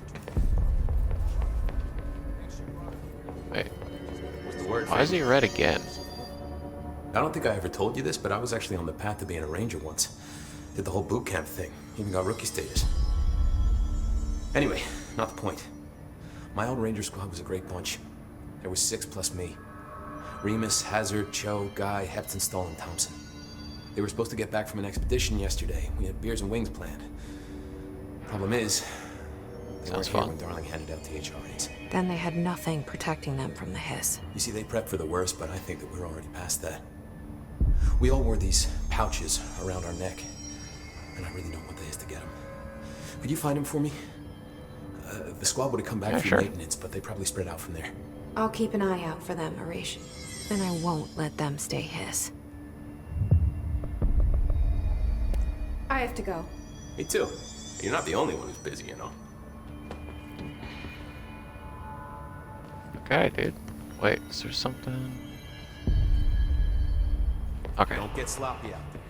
the Wait. What's the word? Why is he red again? I don't think I ever told you this, but I was actually on the path to being a ranger once. Did the whole boot camp thing. Even got rookie status. Anyway, not the point. My old ranger squad was a great bunch. There was 6 plus me. Remus, Hazard, Cho, Guy, Hepton, Stoll, and Thompson. They were supposed to get back from an expedition yesterday. We had beers and wings planned. Problem is, they weren't here when Darling handed out the HRAs. Then they had nothing protecting them from the hiss. You see, they prepped for the worst, but I think that we're already past that. We all wore these pouches around our neck, and I really don't want the hiss to get them. Could you find him for me? The squad would have come back for maintenance, but they probably spread out from there. I'll keep an eye out for them, Arish. Then I won't let them stay hiss. I have to go. Me too. You're not the only one who's busy, you know. Okay, dude. Wait, is there something? Okay. Don't get sloppy out there.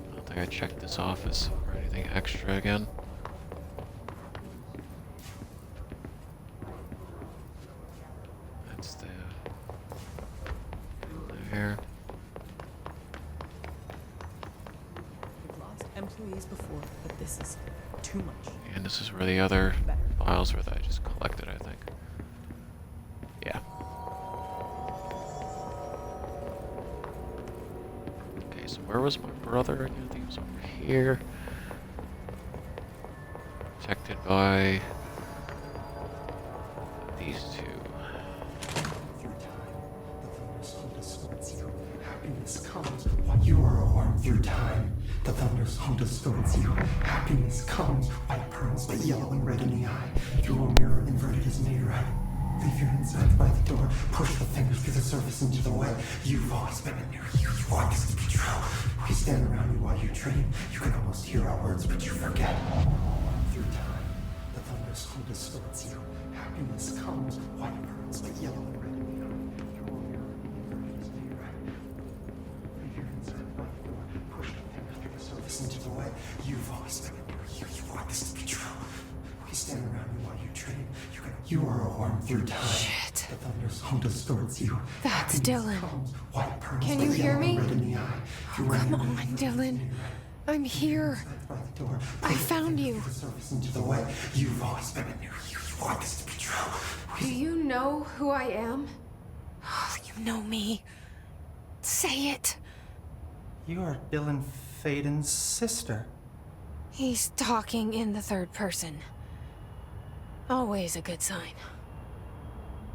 I don't think I checked this office for anything extra again. That's there. We've lost employees before, but this is too much. And this is where the other files were that I just collected, I think. Yeah. Okay, so where was my brother again? I think it was over here. Protected by these two. Happiness comes while you are a worm through time. The thunder's home distorts you. Happiness comes, white pearls, but yellow and red in the eye. Through a mirror inverted is made right. Leave your insides by the door. Push the fingers through the surface into the wet. You've always been a near you. You want this to be true. We stand around you while you dream. You can almost hear our words, but you forget. Through time, the thunder's home distorts you. Happiness comes, white pearls, but yellow and red in the eye. Through a mirror inverted is made right. Leave your insides by the door. Push the fingers through the surface into the wet. You've always been a near you. You want this to be true. We stand around you while you dream. You are a worm through time. Shit. The thunder's home distorts you. That's Dylan. White pearls, Can you hear me? red in the eye. Oh, come on, Dylan. I'm here. I found you. Into the wet. You've always been a near you. You want this to be true. Do you know who I am? Oh, you know me. Say it. You are Dylan Faden's sister. He's talking in the third person. Always a good sign.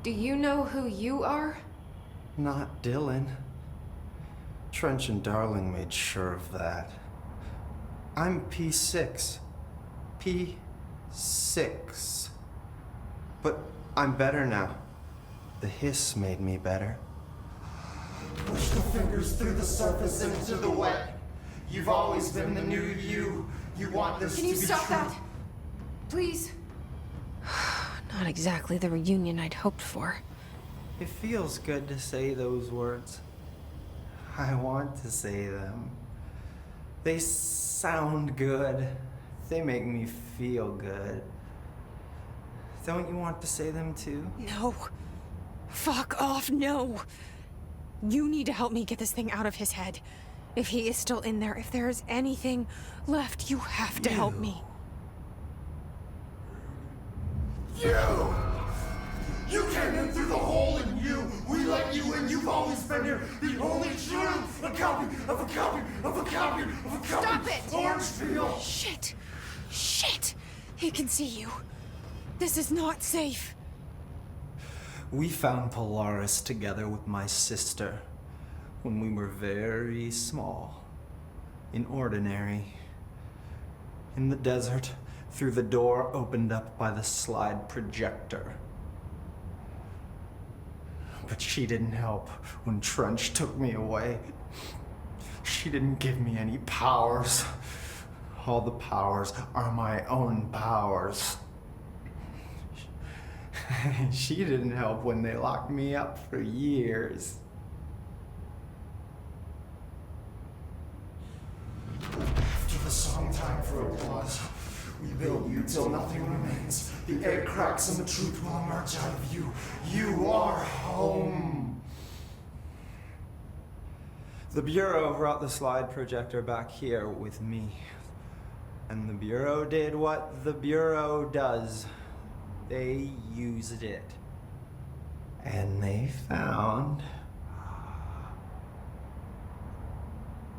Do you know who you are? Not Dylan. Trench and Darling made sure of that. I'm P6. P6. But I'm better now. The hiss made me better. Push the fingers through the surface into the wet. You've always been the new you. You want this to be true. Can you stop that? Please? Not exactly the reunion I'd hoped for. It feels good to say those words. I want to say them. They sound good. They make me feel good. Don't you want to say them too? No. Fuck off, no. You need to help me get this thing out of his head. If he is still in there, if there is anything left, you have to help me. You came in through the hole in you. We let you in. You've always been here. The only truth. A copy of a copy of a copy of a copy. Stop it! Orange peel. Shit. Shit. He can see you. This is not safe. We found Polaris together with my sister when we were very small. In Ordinary. In the desert. Through the door opened up by the slide projector. But she didn't help when Trench took me away. She didn't give me any powers. All the powers are my own powers. She didn't help when they locked me up for years. After the song time for applause, we build you till nothing remains. The egg cracks and the truth will emerge out of you. You are home. The Bureau brought the slide projector back here with me. And the Bureau did what the Bureau does. They used it. And they found...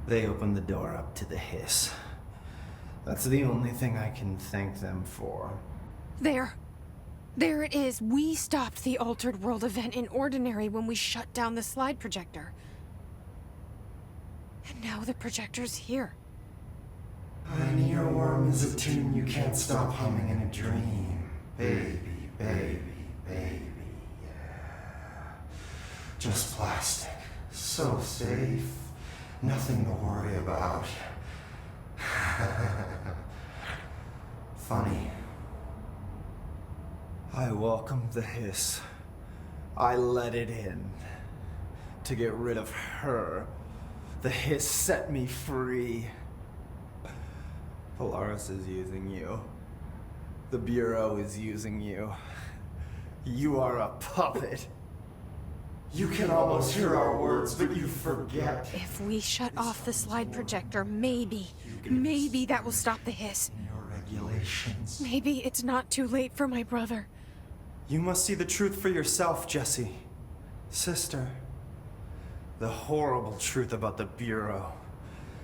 They opened the door up to the hiss. That's the only thing I can thank them for. There. There it is. We stopped the Altered World event in Ordinary when we shut down the slide projector. And now the projector's here. An earworm is a tune you can't stop humming in a dream. Baby, baby, baby, yeah. Just plastic. So safe. Nothing to worry about. Funny. I welcomed the hiss. I let it in. To get rid of her. The hiss set me free. Polaris is using you. The Bureau is using you. You are a puppet. You can almost hear our words, but you forget. If we shut off the slide projector, maybe that will stop the hiss. Your regulations. Maybe it's not too late for my brother. You must see the truth for yourself, Jesse. Sister. The horrible truth about the Bureau.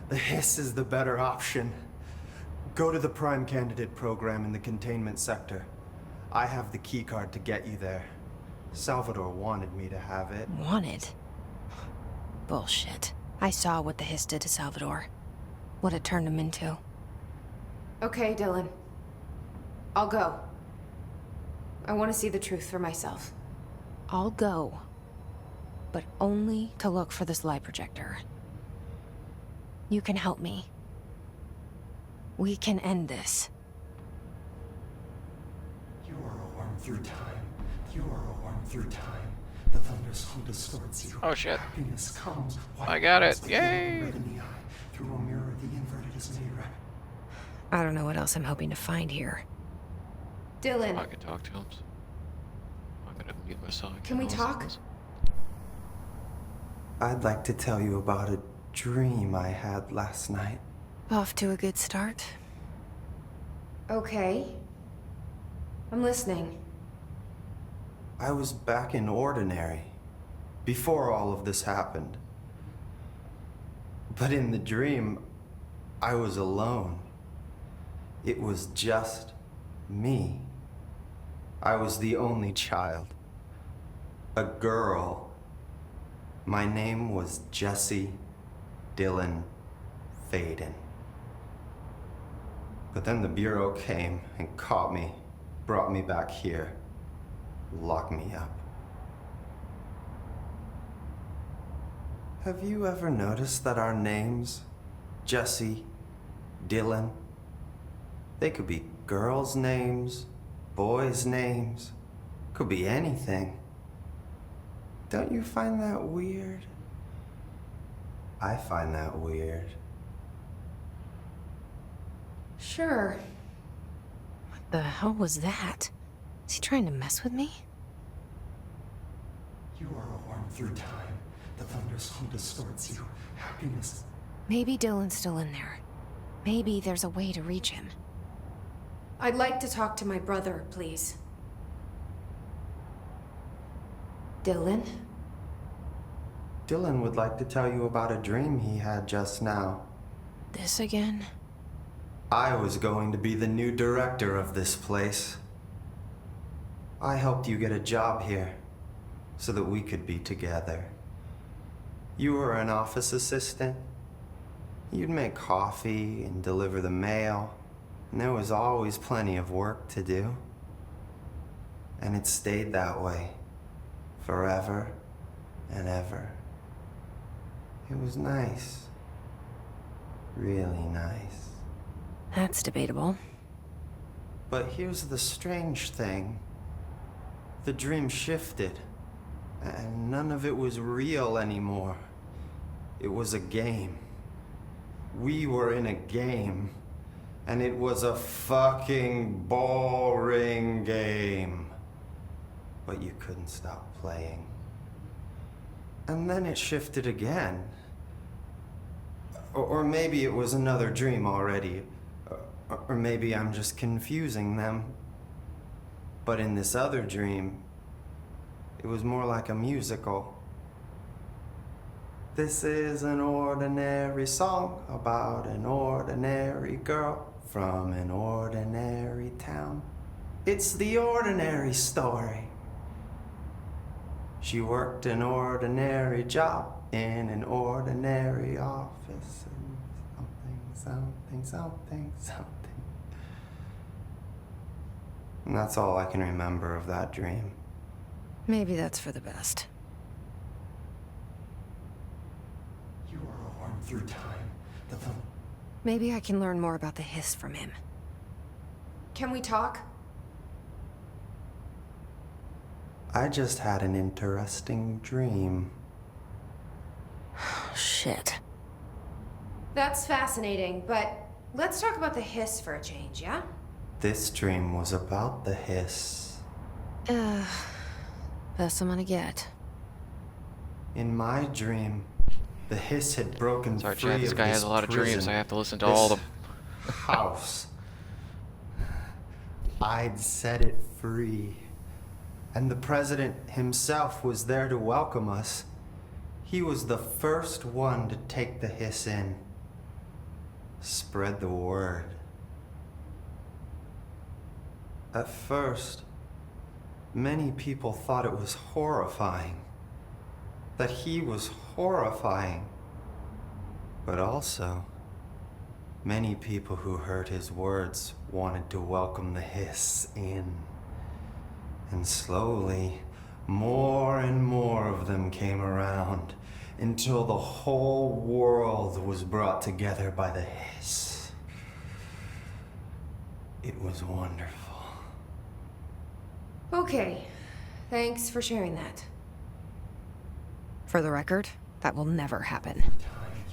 The hiss is the better option. Go to the Prime Candidate program in the containment sector. I have the keycard to get you there. Salvador wanted me to have it. Wanted? Bullshit. I saw what the Hiss did to Salvador. What it turned him into. Okay, Dylan. I'll go. I want to see the truth for myself. I'll go. But only to look for this lie projector. You can help me. We can end this. You are a worm through time. You are a worm through time. The thunderstorm distorts you. Oh shit. Happiness comes. I got it. Yay! Red in the eye. Through a mirror, the inverted is made right. I don't know what else I'm hoping to find here. Dylan. I can talk to him. I'm gonna mute myself. Can we talk? I'd like to tell you about a dream I had last night. Off to a good start. Okay. I'm listening. I was back in Ordinary, before all of this happened. But in the dream, I was alone. It was just me. I was the only child. A girl. My name was Jesse Dylan Faden. But then the Bureau came and caught me, brought me back here, locked me up. Have you ever noticed that our names, Jesse, Dylan, they could be girls' names, boys' names, could be anything. Don't you find that weird? I find that weird. Sure. What the hell was that? Is he trying to mess with me? You are a worm through time. The thunderstorm distorts you. Happiness. Maybe Dylan's still in there. Maybe there's a way to reach him. I'd like to talk to my brother, please. Dylan? Dylan would like to tell you about a dream he had just now. This again? I was going to be the new director of this place. I helped you get a job here, so that we could be together. You were an office assistant. You'd make coffee and deliver the mail, and there was always plenty of work to do. And it stayed that way, forever and ever. It was nice. Really nice. That's debatable. But here's the strange thing. The dream shifted, and none of it was real anymore. It was a game. We were in a game, and it was a fucking boring game. But you couldn't stop playing. And then it shifted again. Or maybe it was another dream already. Or maybe I'm just confusing them. But in this other dream, it was more like a musical. This is an ordinary song about an ordinary girl from an ordinary town. It's the ordinary story. She worked an ordinary job in an ordinary office. Something. And that's all I can remember of that dream. Maybe that's for the best. You are a worm through time. Maybe I can learn more about the Hiss from him. Can we talk? I just had an interesting dream. Shit. That's fascinating, but let's talk about the Hiss for a change, yeah? This dream was about the Hiss. Best I'm gonna get. In my dream, the Hiss had broken Sorry, free Chad, this of guy this has a lot of prison, dreams. I have to listen to this all of them. house. I'd set it free. And the president himself was there to welcome us. He was the first one to take the Hiss in. Spread the word. At first, many people thought it was horrifying. That he was horrifying. But also, many people who heard his words wanted to welcome the hiss in. And slowly, more and more of them came around until the whole world was brought together by the hiss. It was wonderful. Okay. Thanks for sharing that. For the record, that will never happen.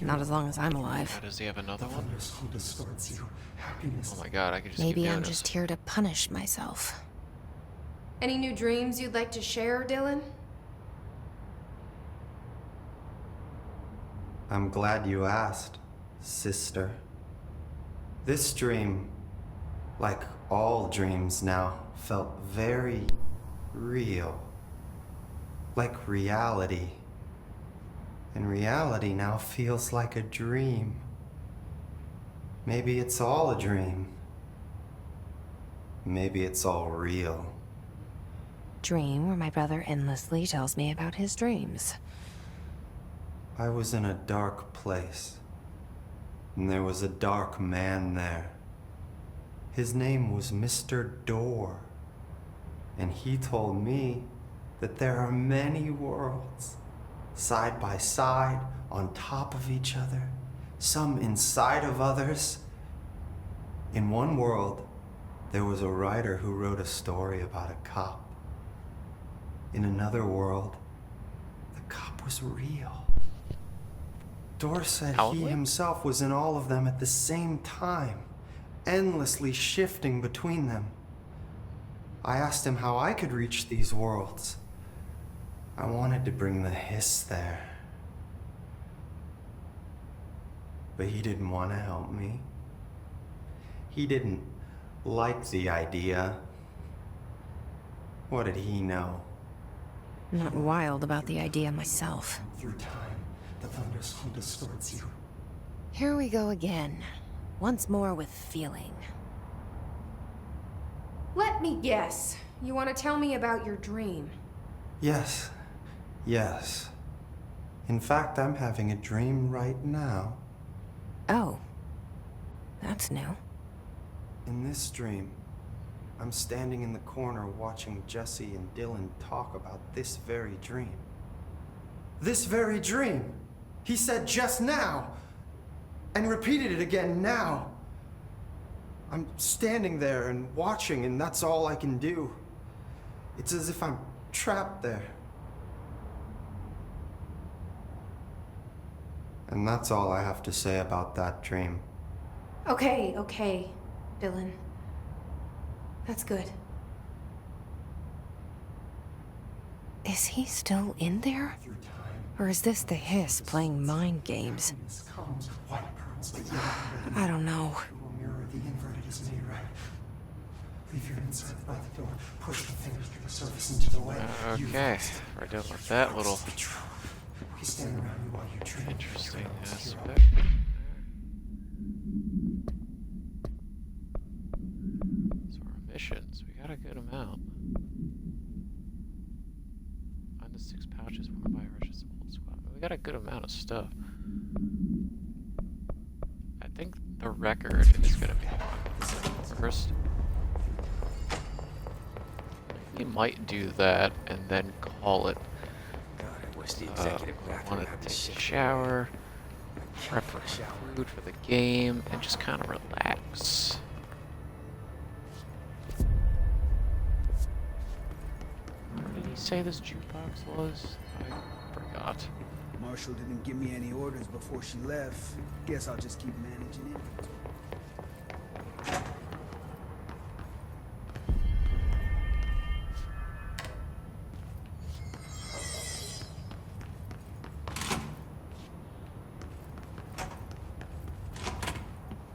Not as long as I'm alive. How does he have another one? Distorts you. Happiness. Oh my god, I could just Maybe keep I'm doing just this. here to punish myself. Any new dreams you'd like to share, Dylan? I'm glad you asked, sister. This dream, like all dreams now, felt very real. Like reality. And reality now feels like a dream. Maybe it's all a dream. Maybe it's all real. Dream where my brother endlessly tells me about his dreams. I was in a dark place, and there was a dark man there. His name was Mr. Door, and he told me that there are many worlds, side by side, on top of each other, some inside of others. In one world, there was a writer who wrote a story about a cop. In another world, the cop was real. Door said he himself was in all of them at the same time, endlessly shifting between them. I asked him how I could reach these worlds. I wanted to bring the hiss there. But he didn't want to help me. He didn't like the idea. What did he know? I'm not wild about the idea myself. Through time, the thunderstorm distorts you. Here we go again. Once more with feeling. Let me guess. You want to tell me about your dream? Yes. Yes. In fact, I'm having a dream right now. Oh. That's new. In this dream, I'm standing in the corner watching Jesse and Dylan talk about this very dream. This very dream! He said just now! And repeated it again now! I'm standing there and watching, and that's all I can do. It's as if I'm trapped there. And that's all I have to say about that dream. Okay, Dylan. That's good. Is he still in there? Or is this the hiss playing mind games? I don't know. Mirror the inverted is made right. Leave your inside by the door. Push the fingers to the surface into the way. Okay, we're done with that little We stand around you while you dream. interesting aspect. So our missions, we got a good amount. Find the 6 pouches worn by Russia's old squad. We got a good amount of stuff. I think the record is gonna be the one first. We might do that and then call it. I want to take a shower, prep for food for the game, and just kind of relax. Where did he say this jukebox was? I forgot. Marshall didn't give me any orders before she left. Guess I'll just keep managing it.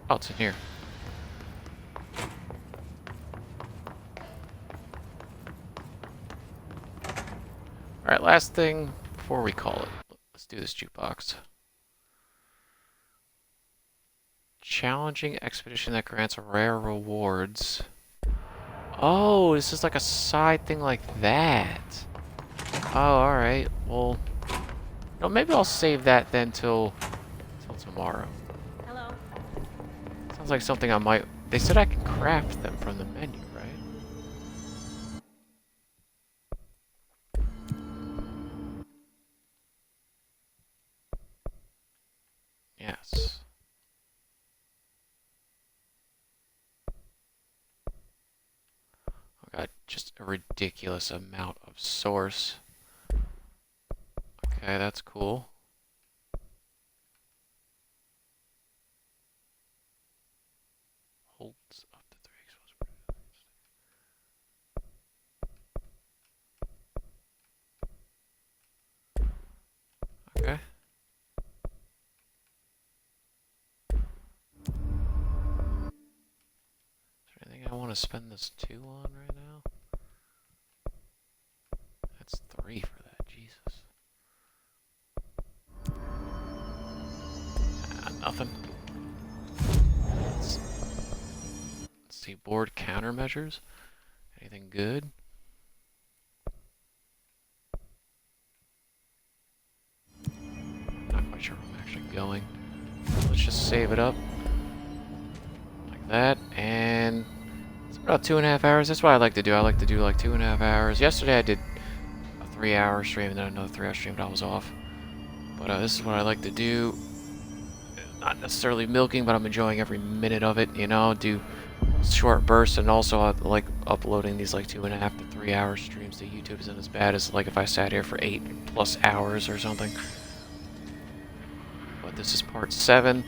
Oh, it's in here. Alright, last thing before we call it. Let's do this jukebox. Challenging expedition that grants rare rewards. Oh, this is like a side thing like that. Oh, alright. Well, no, maybe I'll save that then till tomorrow. Hello. Sounds like something I might... They said I can craft them from the menu, right? Yes. I got just a ridiculous amount of source. Okay, that's cool. Holds up to 3 exposed. Okay. Is there anything I want to spend this 2 on right now? That's 3 for that, Jesus. Nothing. Let's see, board countermeasures. Anything good? Not quite sure where I'm actually going. Let's just save it up. Like that, and it's about 2.5 hours. That's what I like to do. I like to do like 2.5 hours. Yesterday I did a 3-hour stream and then another 3-hour stream, but I was off. But this is what I like to do. Not necessarily milking, but I'm enjoying every minute of it, you know, do short bursts, and also I like uploading these like 2.5 to 3 hour streams to YouTube. Isn't as bad as like if I sat here for 8+ hours or something. But this is part 7.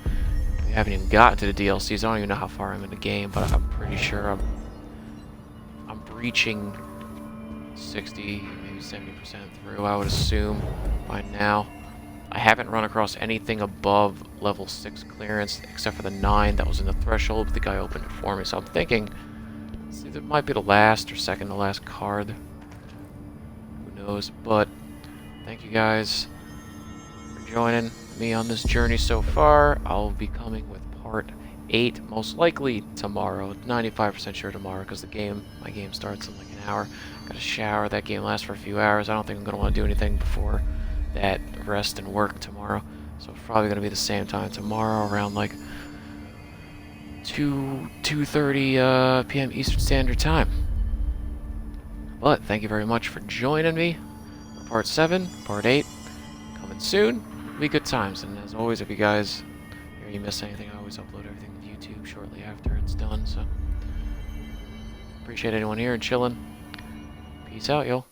We haven't even gotten to the DLCs. I don't even know how far I'm in the game, but I'm pretty sure I'm breaching 60, maybe 70% through, I would assume, by now. I haven't run across anything above level 6 clearance, except for the 9 that was in the threshold, but the guy opened it for me, so I'm thinking it's either might be the last or second to last card. Who knows? But thank you guys for joining me on this journey so far. I'll be coming with part 8, most likely tomorrow. 95% sure tomorrow, because my game starts in like an hour. Got a shower. That game lasts for a few hours. I don't think I'm gonna want to do anything before that, rest and work tomorrow. So it's probably gonna be the same time tomorrow, around like 2:30 p.m. Eastern Standard Time. But thank you very much for joining me for part 7, part 8 coming soon. It'll be good times, and as always, if you guys hear you miss anything, I always upload everything to YouTube shortly after it's done. So appreciate anyone here and chilling. Peace out, y'all.